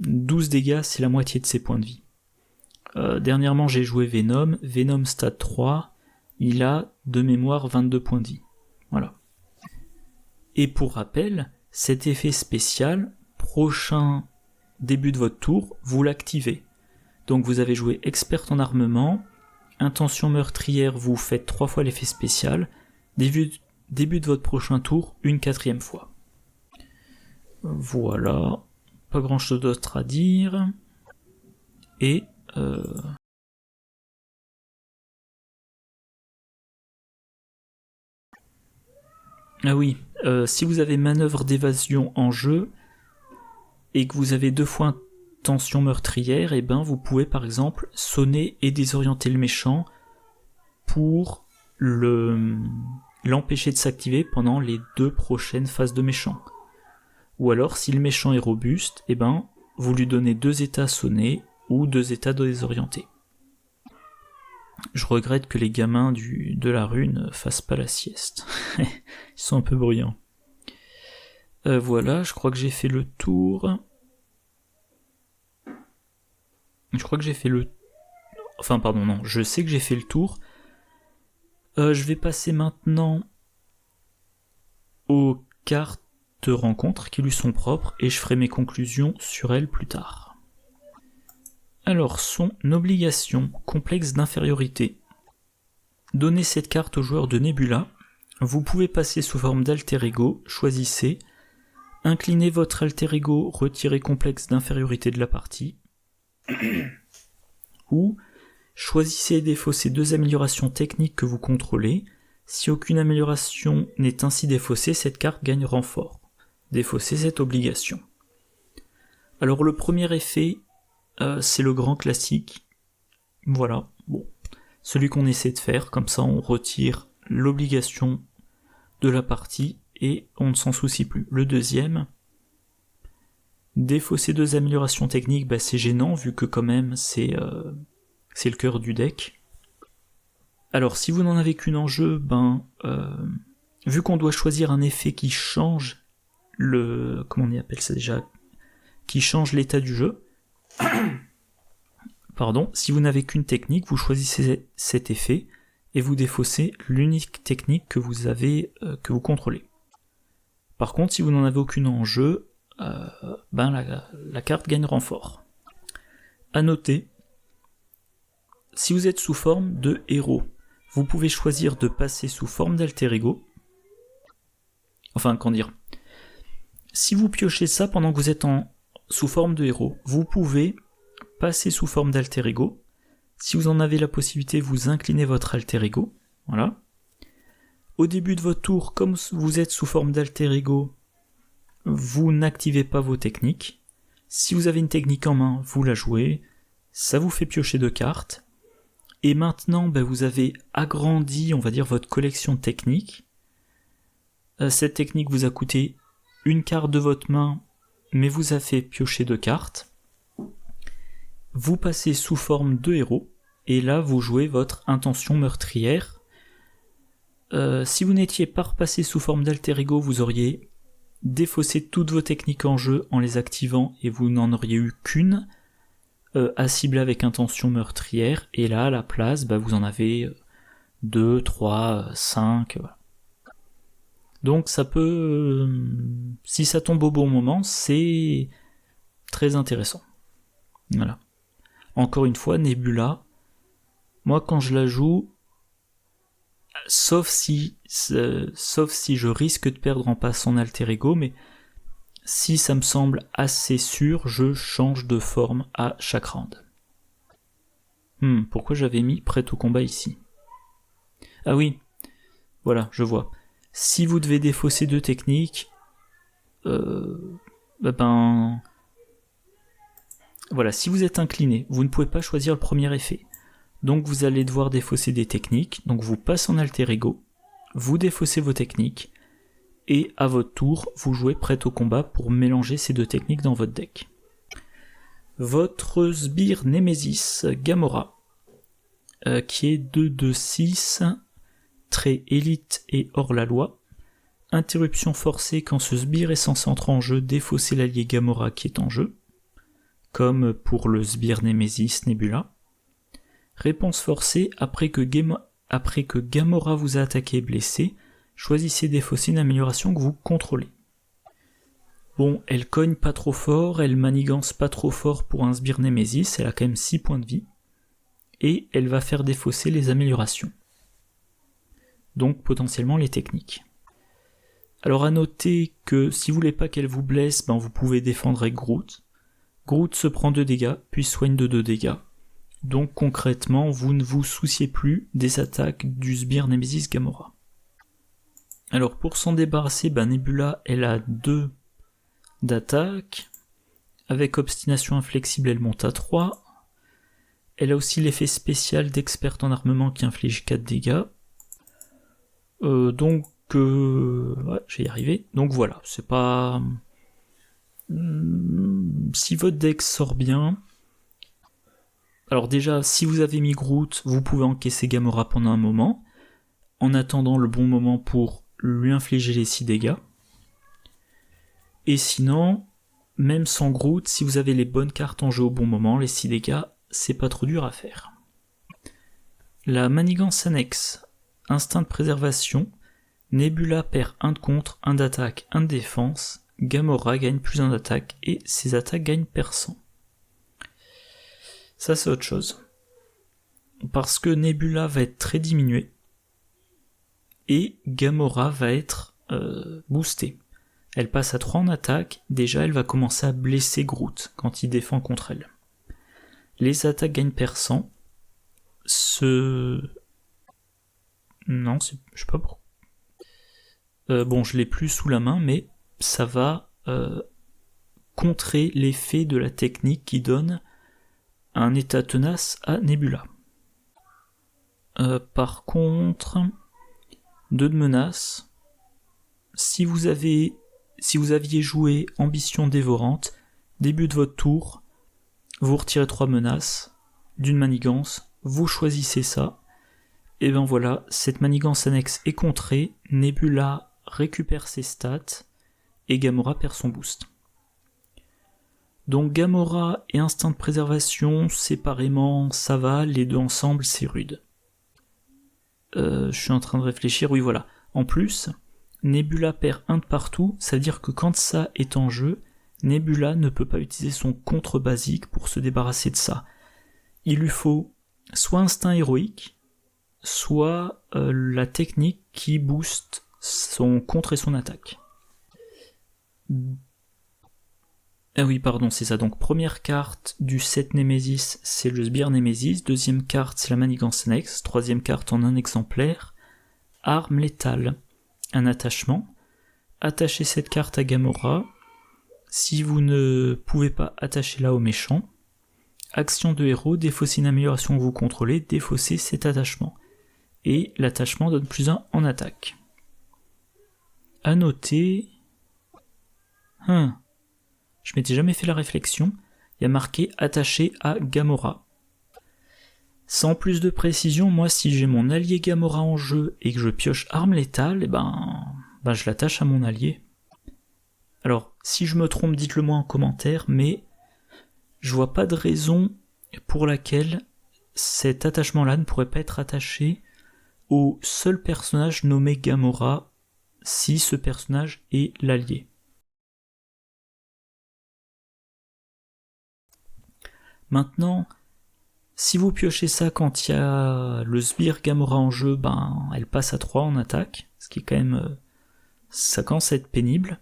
12 dégâts, c'est la moitié de ses points de vie. Dernièrement, j'ai joué Venom stade 3, il a de mémoire 22 points de vie. Voilà. Et pour rappel, cet effet spécial, prochain début de votre tour, vous l'activez. Donc vous avez joué expert en armement, intention meurtrière, vous faites 3 fois l'effet spécial, début de votre prochain tour, une 4e fois. Voilà, pas grand chose d'autre à dire. Et ah oui, si vous avez manœuvre d'évasion en jeu et que vous avez 2 fois intention meurtrière, vous pouvez par exemple sonner et désorienter le méchant pour l'empêcher de s'activer pendant les 2 prochaines phases de méchant. Ou alors, si le méchant est robuste, vous lui donnez 2 états sonnés ou 2 états désorientés. Je regrette que les gamins de la rue ne fassent pas la sieste. Ils sont un peu bruyants. Voilà, je crois que j'ai fait le tour. Je sais que j'ai fait le tour. Je vais passer maintenant aux cartes rencontres qui lui sont propres et je ferai mes conclusions sur elles plus tard. Alors, son obligation, complexe d'infériorité. Donnez cette carte au joueur de Nebula. Vous pouvez passer sous forme d'alter ego, choisissez. Inclinez votre alter ego, retirez complexe d'infériorité de la partie. Ou choisissez et défaussez 2 améliorations techniques que vous contrôlez. Si aucune amélioration n'est ainsi défaussée, cette carte gagne renfort. Défaussez cette obligation. Alors le premier effet, c'est le grand classique. Voilà, celui qu'on essaie de faire, comme ça on retire l'obligation de la partie et on ne s'en soucie plus. Le deuxième, défausser 2 améliorations techniques, c'est gênant vu que quand même c'est le cœur du deck. Alors si vous n'en avez qu'une en jeu, vu qu'on doit choisir un effet qui change qui change l'état du jeu, si vous n'avez qu'une technique, vous choisissez cet effet et vous défaussez l'unique technique que vous contrôlez. Par contre, si vous n'en avez aucune en jeu, la carte gagne renfort. À noter, si vous êtes sous forme de héros, vous pouvez choisir de passer sous forme d'alter ego. Si vous piochez ça pendant que vous êtes sous forme de héros, vous pouvez passer sous forme d'alter ego. Si vous en avez la possibilité, vous inclinez votre alter ego. Voilà. Au début de votre tour, comme vous êtes sous forme d'alter ego, vous n'activez pas vos techniques. Si vous avez une technique en main, vous la jouez. Ça vous fait piocher 2 cartes. Et maintenant, vous avez agrandi, on va dire, votre collection de techniques. Cette technique vous a coûté une carte de votre main, mais vous a fait piocher 2 cartes. Vous passez sous forme de héros, et là vous jouez votre intention meurtrière. Si vous n'étiez pas repassé sous forme d'alter ego, vous auriez défaussé toutes vos techniques en jeu en les activant, et vous n'en auriez eu qu'une à cibler avec intention meurtrière, et là à la place, vous en avez 2, 3, 5, voilà. Donc ça peut, si ça tombe au bon moment, c'est très intéressant. Voilà. Encore une fois, Nebula, moi quand je la joue, sauf si je risque de perdre en passant en alter ego, mais si ça me semble assez sûr, je change de forme à chaque round. Pourquoi j'avais mis prête au combat ici? Ah oui, voilà, je vois. Si vous devez défausser 2 techniques, voilà, si vous êtes incliné, vous ne pouvez pas choisir le premier effet. Donc vous allez devoir défausser des techniques, donc vous passez en alter ego, vous défaussez vos techniques, et à votre tour, vous jouez prête au combat pour mélanger ces 2 techniques dans votre deck. Votre sbire Némésis Gamora, qui est 2/6, trait élite et hors la loi. Interruption forcée quand ce sbire est censé entrer en jeu, défausser l'allié Gamora qui est en jeu, comme pour le sbire Némésis Nebula. Réponse forcée, après que Gamora vous a attaqué et blessé, choisissez défausser une amélioration que vous contrôlez. Bon, elle cogne pas trop fort, elle manigance pas trop fort pour un sbire Némésis, elle a quand même 6 points de vie, et elle va faire défausser les améliorations. Donc potentiellement les techniques. Alors à noter que si vous voulez pas qu'elle vous blesse, vous pouvez défendre avec Groot. Groot se prend 2 dégâts, puis soigne de 2 dégâts. Donc concrètement, vous ne vous souciez plus des attaques du sbire Némésis Gamora. Alors pour s'en débarrasser, Nebula elle a 2 d'attaque. Avec obstination inflexible, elle monte à 3. Elle a aussi l'effet spécial d'experte en armement qui inflige 4 dégâts. Ouais, je vais y arriver. Donc voilà, c'est pas... Si votre deck sort bien... Alors déjà, si vous avez mis Groot, vous pouvez encaisser Gamora pendant un moment, en attendant le bon moment pour lui infliger les 6 dégâts. Et sinon, même sans Groot, si vous avez les bonnes cartes en jeu au bon moment, les 6 dégâts, c'est pas trop dur à faire. La manigance annexe, instinct de préservation, Nebula perd 1 de contre, 1 d'attaque, 1 de défense, Gamora gagne plus 1 d'attaque et ses attaques gagnent perçant. Ça c'est autre chose. Parce que Nebula va être très diminuée et Gamora va être boostée. Elle passe à 3 en attaque, déjà elle va commencer à blesser Groot quand il défend contre elle. Les attaques gagnent perçant. Non, je sais pas pourquoi. Bon, je l'ai plus sous la main, mais ça va contrer l'effet de la technique qui donne un état tenace à Nebula. Par contre, 2 de menace. Si vous aviez joué Ambition dévorante, début de votre tour, vous retirez 3 menaces d'une manigance, vous choisissez ça, et voilà, cette manigance annexe est contrée, Nebula récupère ses stats, et Gamora perd son boost. Donc Gamora et instinct de préservation, séparément, ça va, les 2 ensemble, c'est rude. Je suis en train de réfléchir, oui voilà. En plus, Nebula perd 1 de partout, ça veut dire que quand ça est en jeu, Nebula ne peut pas utiliser son contre basique pour se débarrasser de ça. Il lui faut soit instinct héroïque, soit la technique qui booste son contre et son attaque. Ah oui, pardon, c'est ça. Donc première carte du set Nemesis, c'est le Sbire Nemesis. Deuxième carte, c'est la Manigance Annexe. Troisième carte en un exemplaire. Arme létale. Un attachement. Attachez cette carte à Gamora. Si vous ne pouvez pas, attachez-la au méchant. Action de héros, défaussez une amélioration que vous contrôlez, défaussez cet attachement. Et l'attachement donne +1 en attaque. À noter... Je m'étais jamais fait la réflexion, il y a marqué attaché à Gamora. Sans plus de précision, moi si j'ai mon allié Gamora en jeu et que je pioche arme létale, je l'attache à mon allié. Alors, si je me trompe, dites-le moi en commentaire, mais je vois pas de raison pour laquelle cet attachement-là ne pourrait pas être attaché au seul personnage nommé Gamora si ce personnage est l'allié. Maintenant, si vous piochez ça quand il y a le Sbire Gamora en jeu, elle passe à 3 en attaque, ce qui est quand même... ça commence à être pénible.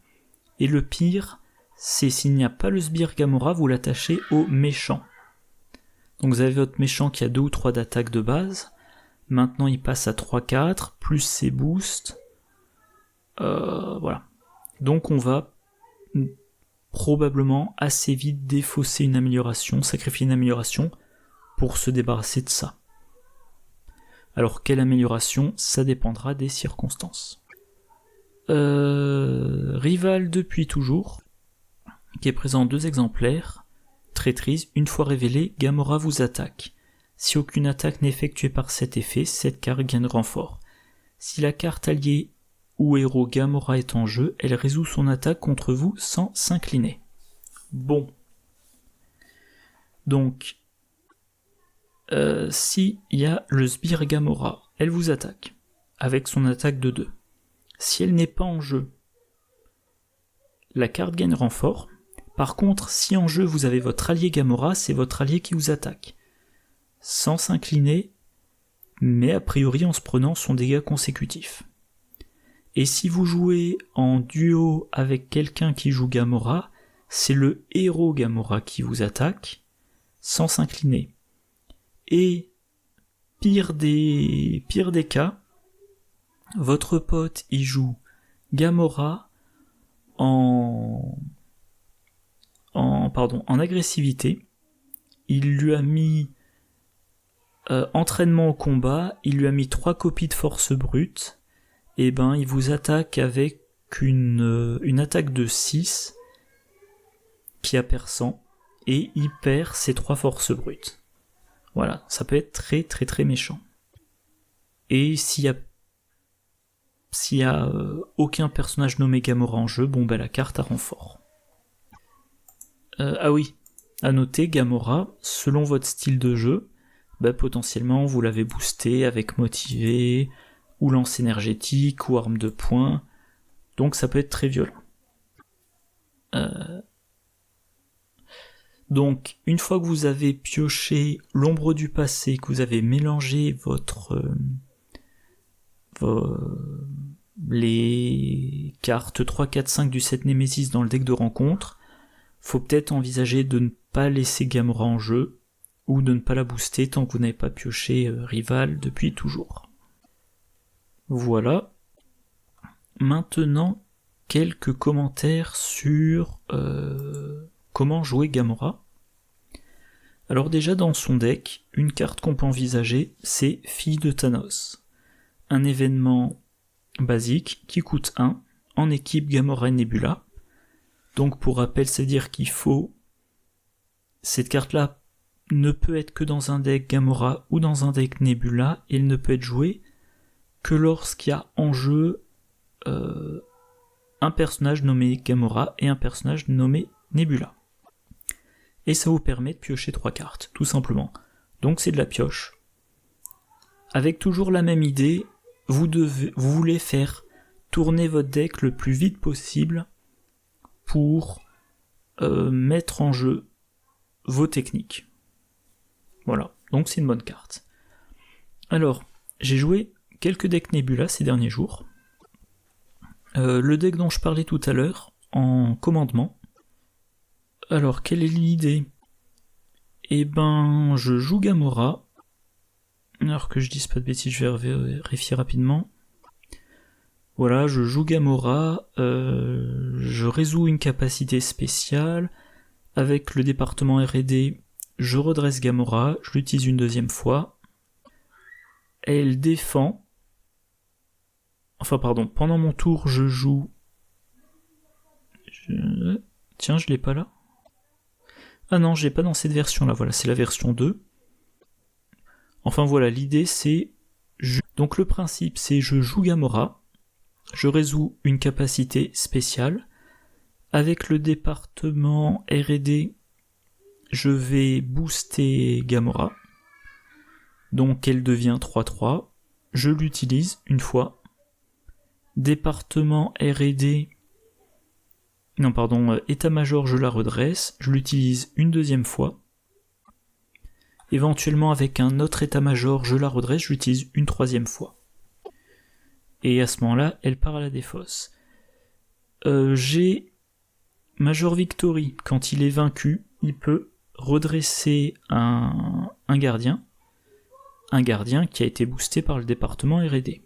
Et le pire, c'est s'il n'y a pas le Sbire Gamora, vous l'attachez au méchant. Donc vous avez votre méchant qui a 2 ou 3 d'attaque de base, maintenant il passe à 3-4, plus ses boosts, voilà. Donc on va probablement assez vite défausser une amélioration, sacrifier une amélioration pour se débarrasser de ça. Alors quelle amélioration, ça dépendra des circonstances. Rival depuis toujours, qui est présent en 2 exemplaires. Traîtrise, une fois révélée, Gamora vous attaque. Si aucune attaque n'est effectuée par cet effet, cette carte gagne renfort. Si la carte alliée ou héros Gamora est en jeu, elle résout son attaque contre vous sans s'incliner. Bon. Donc, si il y a le Sbire Gamora, elle vous attaque, avec son attaque de 2. Si elle n'est pas en jeu, la carte gagne renfort. Par contre, si en jeu vous avez votre allié Gamora, c'est votre allié qui vous attaque. Sans s'incliner, mais a priori en se prenant son dégât consécutif. Et si vous jouez en duo avec quelqu'un qui joue Gamora, c'est le héros Gamora qui vous attaque, sans s'incliner. Et pire des cas, votre pote y joue Gamora en agressivité, il lui a mis entraînement au combat, il lui a mis 3 copies de force brute, et il vous attaque avec une attaque de 6 qui a perçant, et il perd ses 3 forces brutes. Voilà, ça peut être très très très méchant. Et s'il y a aucun personnage nommé Gamora en jeu, la carte a renfort. Ah oui, à noter, Gamora, selon votre style de jeu, potentiellement vous l'avez boosté avec motivé, ou lance énergétique, ou arme de poing, donc ça peut être très violent. Donc, une fois que vous avez pioché l'ombre du passé, que vous avez mélangé les cartes 3, 4, 5 du set Nemesis dans le deck de rencontre, faut peut-être envisager de ne pas laisser Gamora en jeu, ou de ne pas la booster tant que vous n'avez pas pioché Rival depuis toujours. Voilà. Maintenant, quelques commentaires sur comment jouer Gamora. Alors déjà dans son deck, une carte qu'on peut envisager, c'est Fille de Thanos. Un événement basique qui coûte 1, en équipe Gamora et Nebula. Donc pour rappel, c'est-à-dire qu'il faut... Cette carte-là ne peut être que dans un deck Gamora ou dans un deck Nebula, et elle ne peut être jouée que lorsqu'il y a en jeu un personnage nommé Gamora et un personnage nommé Nebula. Et ça vous permet de piocher 3 cartes, tout simplement. Donc c'est de la pioche. Avec toujours la même idée, vous voulez faire tourner votre deck le plus vite possible pour mettre en jeu vos techniques. Voilà, donc c'est une bonne carte. Alors, j'ai joué quelques decks Nebula ces derniers jours. Le deck dont je parlais tout à l'heure, en commandement, Alors, quelle est l'idée ? Eh ben, je joue Gamora. Alors que je dise pas de bêtises, je vais vérifier rapidement. Voilà, je joue Gamora, je résous une capacité spéciale. Avec le département R&D, je redresse Gamora, je l'utilise une deuxième fois. Elle défend. Pendant mon tour, je joue... Tiens, je l'ai pas là. Ah non, je l'ai pas dans cette version-là, voilà, c'est la version 2. Enfin voilà, l'idée c'est... Donc le principe c'est je joue Gamora, je résous une capacité spéciale. Avec le département R&D, je vais booster Gamora. Donc elle devient 3-3. Je l'utilise une fois. Département R&D... état-major, je la redresse. Je l'utilise une deuxième fois. Éventuellement avec un autre état-major, je la redresse, je l'utilise une troisième fois. Et à ce moment-là, elle part à la défausse. J'ai Major Victory, quand il est vaincu, il peut redresser un gardien. Un gardien qui a été boosté par le département R&D.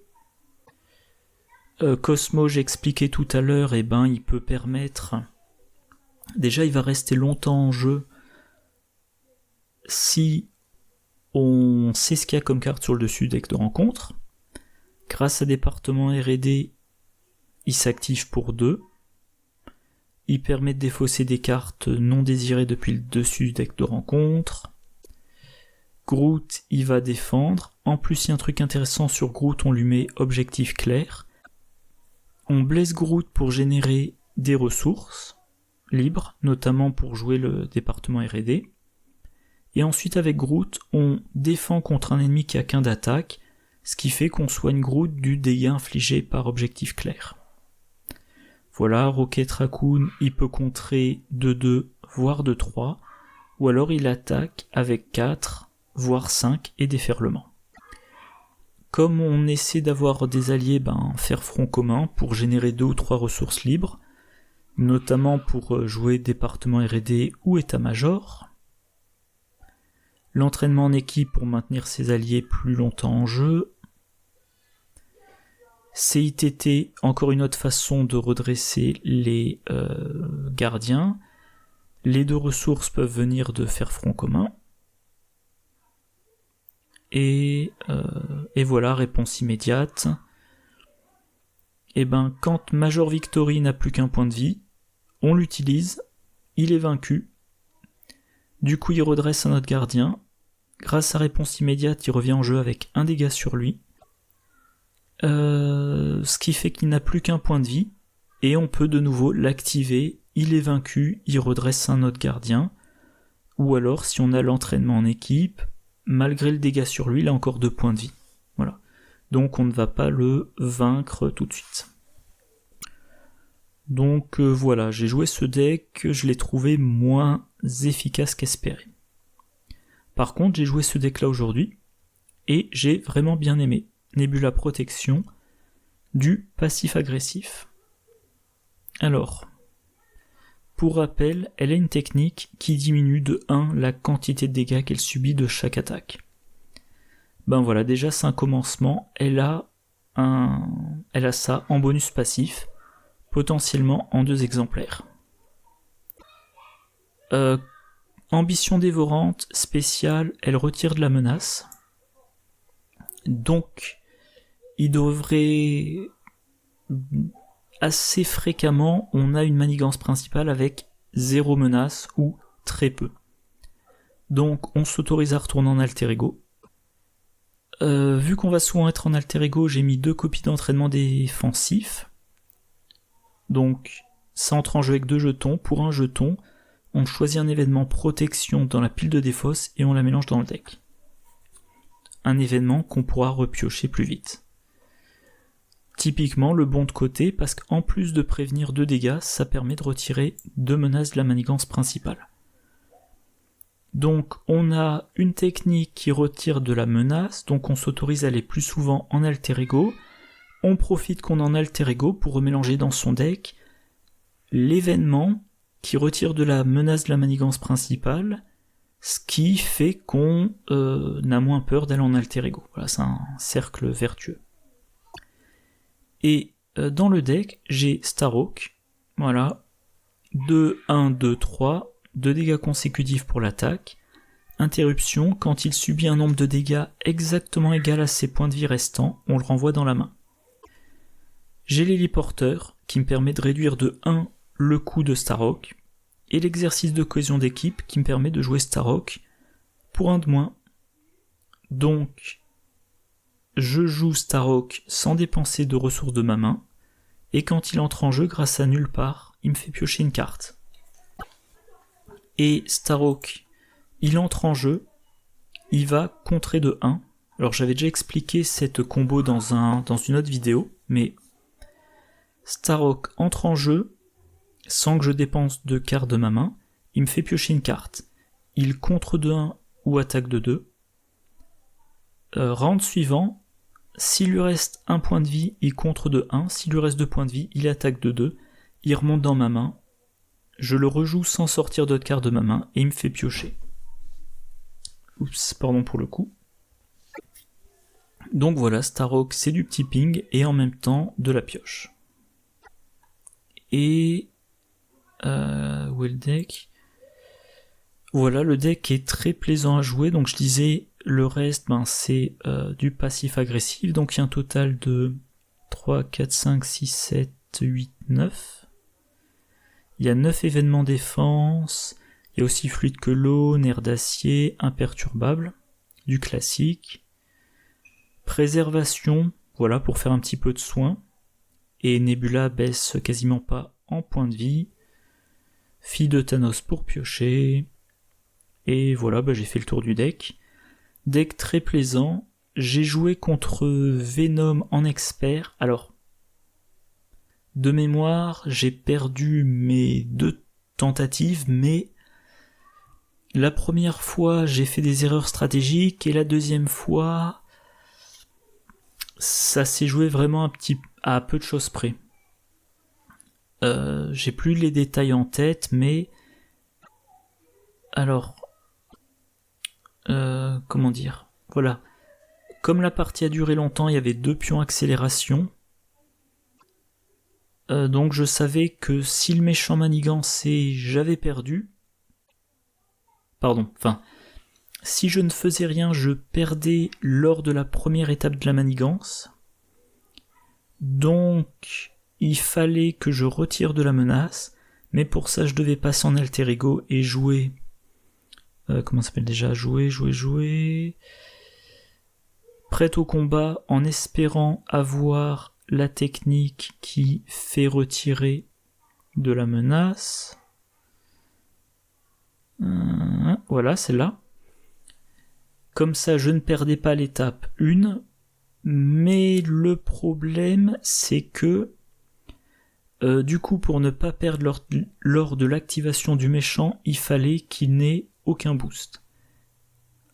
Cosmo, j'expliquais tout à l'heure, il peut permettre... Déjà, il va rester longtemps en jeu si on sait ce qu'il y a comme carte sur le dessus deck de rencontre. Grâce à département R&D, il s'active pour 2. Il permet de défausser des cartes non désirées depuis le dessus du deck de rencontre. Groot, il va défendre. En plus, il y a un truc intéressant sur Groot, on lui met objectif clair. On blesse Groot pour générer des ressources libres, notamment pour jouer le département R&D. Et ensuite, avec Groot, on défend contre un ennemi qui a qu'un d'attaque, ce qui fait qu'on soigne Groot du dégât infligé par objectif clair. Voilà, Rocket Raccoon, il peut contrer de 2, voire de 3, ou alors il attaque avec 4, voire 5 et déferlement. Comme on essaie d'avoir des alliés, faire front commun pour générer 2 ou 3 ressources libres, notamment pour jouer département R&D ou état-major. L'entraînement en équipe pour maintenir ses alliés plus longtemps en jeu. CITT, encore une autre façon de redresser les gardiens. Les 2 ressources peuvent venir de faire front commun. Et voilà, réponse immédiate. Quand Major Victory n'a plus qu'un point de vie, on l'utilise, il est vaincu. Du coup, il redresse un autre gardien. Grâce à réponse immédiate, il revient en jeu avec un dégât sur lui. Ce qui fait qu'il n'a plus qu'un point de vie. Et on peut de nouveau l'activer. Il est vaincu, il redresse un autre gardien. Ou alors, si on a l'entraînement en équipe, malgré le dégât sur lui, il a encore 2 points de vie. Voilà. Donc on ne va pas le vaincre tout de suite. Donc voilà, j'ai joué ce deck, je l'ai trouvé moins efficace qu'espéré. Par contre, j'ai joué ce deck là aujourd'hui, et j'ai vraiment bien aimé. Nebula Protection, du passif agressif. Alors, pour rappel, elle a une technique qui diminue de 1 la quantité de dégâts qu'elle subit de chaque attaque. Voilà, déjà c'est un commencement, elle a ça en bonus passif, potentiellement en 2 exemplaires. Ambition dévorante, spéciale, elle retire de la menace. Donc, il devrait... Assez fréquemment, on a une manigance principale avec 0 menace ou très peu. Donc, on s'autorise à retourner en alter ego. Vu qu'on va souvent être en alter ego, j'ai mis 2 copies d'entraînement défensif. Donc, ça entre en jeu avec 2 jetons. Pour un jeton, on choisit un événement protection dans la pile de défausse et on la mélange dans le deck. Un événement qu'on pourra repiocher plus vite. Typiquement le bon de côté, parce qu'en plus de prévenir 2 dégâts, ça permet de retirer 2 menaces de la manigance principale. Donc on a une technique qui retire de la menace, donc on s'autorise à aller plus souvent en alter ego. On profite qu'on est en alter ego pour remélanger dans son deck l'événement qui retire de la menace de la manigance principale, ce qui fait qu'on a moins peur d'aller en alter ego. Voilà, c'est un cercle vertueux. Et dans le deck, j'ai Starhawk, voilà, 2, 1, 2, 3, 2 dégâts consécutifs pour l'attaque, interruption, quand il subit un nombre de dégâts exactement égal à ses points de vie restants, on le renvoie dans la main. J'ai l'héliporteur, qui me permet de réduire de 1 le coût de Starhawk, et l'exercice de cohésion d'équipe, qui me permet de jouer Starhawk pour 1 de moins. Donc, je joue Starhawk sans dépenser de ressources de ma main, et quand il entre en jeu grâce à nulle part, il me fait piocher une carte. Et Starhawk, il entre en jeu, il va contrer de 1. Alors j'avais déjà expliqué cette combo dans une autre vidéo, mais Starhawk entre en jeu, sans que je dépense de cartes de ma main, il me fait piocher une carte. Il contre de 1 ou attaque de 2. Round suivant, s'il lui reste 1 point de vie, il contre de 1. S'il lui reste 2 points de vie, il attaque de 2. Il remonte dans ma main. Je le rejoue sans sortir d'autres cartes de ma main et il me fait piocher. Oups, pardon pour le coup. Donc voilà, Starhawk c'est du petit ping et en même temps de la pioche. Et... où est le deck ? Voilà, le deck est très plaisant à jouer, donc je disais... Le reste, c'est du passif agressif, donc il y a un total de 3, 4, 5, 6, 7, 8, 9. Il y a 9 événements défense, il y a aussi fluide que l'eau, nerf d'acier, imperturbable, du classique. Préservation, voilà, pour faire un petit peu de soin. Et Nebula baisse quasiment pas en point de vie. Fille de Thanos pour piocher. Et voilà, j'ai fait le tour du deck. Deck très plaisant, j'ai joué contre Venom en expert, alors de mémoire j'ai perdu mes 2 tentatives, mais la première fois j'ai fait des erreurs stratégiques et la deuxième fois ça s'est joué vraiment à peu de choses près. J'ai plus les détails en tête, mais alors... comment dire, voilà, comme la partie a duré longtemps, il y avait 2 pions accélération, donc je savais que si le méchant manigançait, j'avais perdu, si je ne faisais rien, je perdais lors de la première étape de la manigance, donc il fallait que je retire de la menace, mais pour ça je devais passer en alter ego et jouer... comment ça s'appelle déjà ? Jouer. Prête au combat en espérant avoir la technique qui fait retirer de la menace. Voilà, celle-là. Comme ça, je ne perdais pas l'étape 1. Mais le problème, c'est que du coup, pour ne pas perdre lors de l'activation du méchant, il fallait qu'il n'ait aucun boost.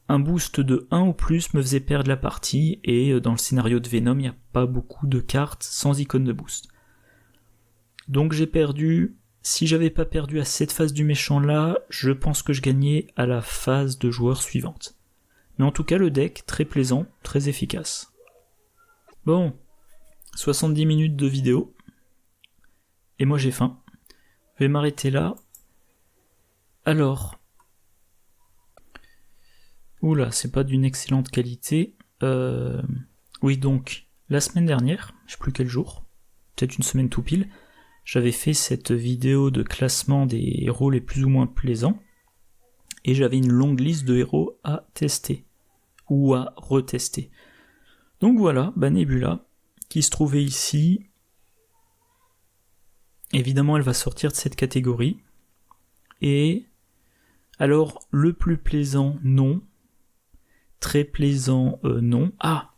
Un boost de 1 ou plus me faisait perdre la partie, et dans le scénario de Venom, il n'y a pas beaucoup de cartes sans icône de boost. Donc j'ai perdu, si j'avais pas perdu à cette phase du méchant là, je pense que je gagnais à la phase de joueur suivante. Mais en tout cas le deck, très plaisant, très efficace. Bon, 70 minutes de vidéo, et moi j'ai faim. Je vais m'arrêter là. Alors... Oula, c'est pas d'une excellente qualité. Oui, donc, la semaine dernière, je sais plus quel jour, peut-être une semaine tout pile, j'avais fait cette vidéo de classement des héros les plus ou moins plaisants, et j'avais une longue liste de héros à tester, ou à retester. Donc voilà, Nebula, qui se trouvait ici. Évidemment, elle va sortir de cette catégorie. Et, alors, le plus plaisant, non. Très plaisant, non. Ah,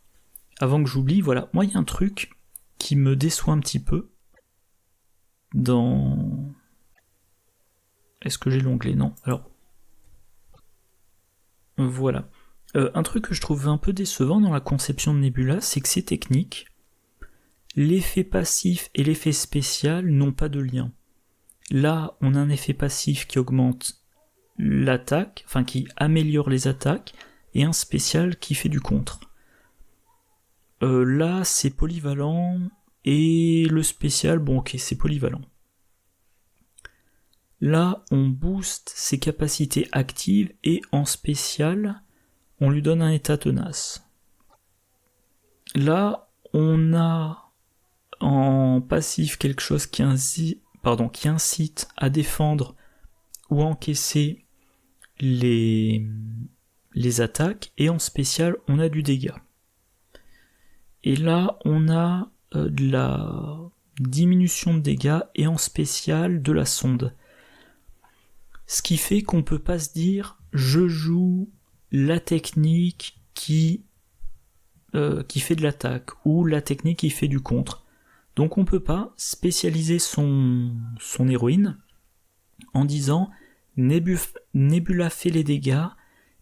avant que j'oublie, voilà, moi il y a un truc qui me déçoit un petit peu dans... Est-ce que j'ai l'onglet ? Non. Alors, voilà. Un truc que je trouve un peu décevant dans la conception de Nebula, c'est que ces techniques, l'effet passif et l'effet spécial n'ont pas de lien. Là, on a un effet passif qui augmente l'attaque, enfin qui améliore les attaques, et un spécial qui fait du contre. Là, c'est polyvalent, et le spécial, bon ok, c'est polyvalent. Là, on booste ses capacités actives, et en spécial, on lui donne un état tenace. Là, on a en passif quelque chose qui incite à défendre ou à encaisser les attaques, et en spécial, on a du dégât. Et là, on a de la diminution de dégâts, et en spécial, de la sonde. Ce qui fait qu'on peut pas se dire, je joue la technique qui fait de l'attaque, ou la technique qui fait du contre. Donc on peut pas spécialiser son héroïne en disant Nebula fait les dégâts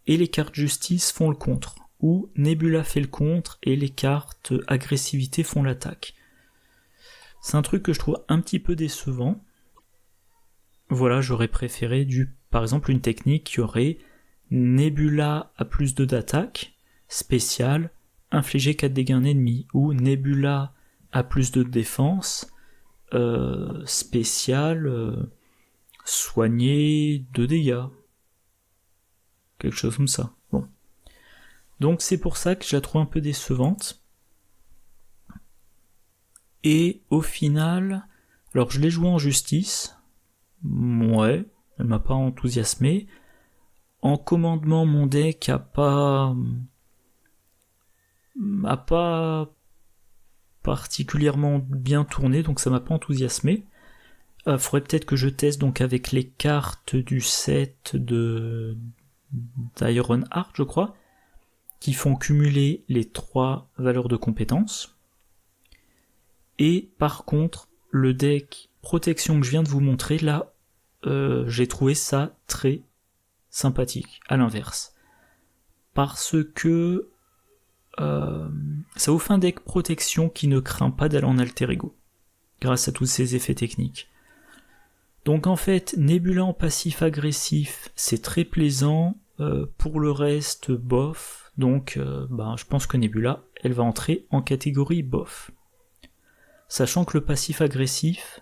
et les cartes justice font le contre, ou Nebula fait le contre et les cartes agressivité font l'attaque. C'est un truc que je trouve un petit peu décevant. Voilà, j'aurais préféré par exemple une technique qui aurait Nebula à plus 2 d'attaque, spécial, infliger 4 dégâts à un ennemi, ou Nebula à plus 2 de défense, spécial, soigner 2 dégâts. Quelque chose comme ça. Bon. Donc c'est pour ça que je la trouve un peu décevante. Et au final, alors je l'ai joué en justice, ouais, elle m'a pas enthousiasmé. En commandement, mon deck a pas particulièrement bien tourné, donc ça m'a pas enthousiasmé. Faudrait peut-être que je teste donc avec les cartes du set d'Iron Heart, je crois, qui font cumuler les 3 valeurs de compétences. Et par contre, le deck protection que je viens de vous montrer, là, j'ai trouvé ça très sympathique, à l'inverse. Parce que ça vous fait un deck protection qui ne craint pas d'aller en alter ego, grâce à tous ces effets techniques. Donc en fait, Nebula en passif agressif, c'est très plaisant. Pour le reste, bof. Donc je pense que Nebula, elle va entrer en catégorie bof. Sachant que le passif agressif,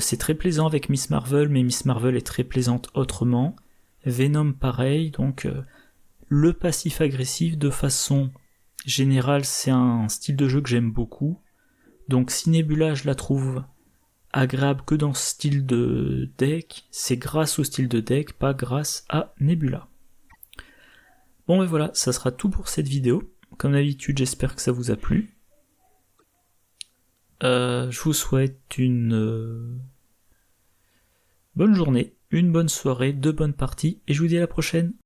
c'est très plaisant avec Miss Marvel, mais Miss Marvel est très plaisante autrement. Venom pareil, donc le passif agressif, de façon générale, c'est un style de jeu que j'aime beaucoup. Donc si Nebula, je la trouve agréable que dans ce style de deck, c'est grâce au style de deck, pas grâce à Nebula. Bon et voilà, ça sera tout pour cette vidéo. Comme d'habitude, j'espère que ça vous a plu. Je vous souhaite une bonne journée, une bonne soirée, de bonnes parties, et je vous dis à la prochaine.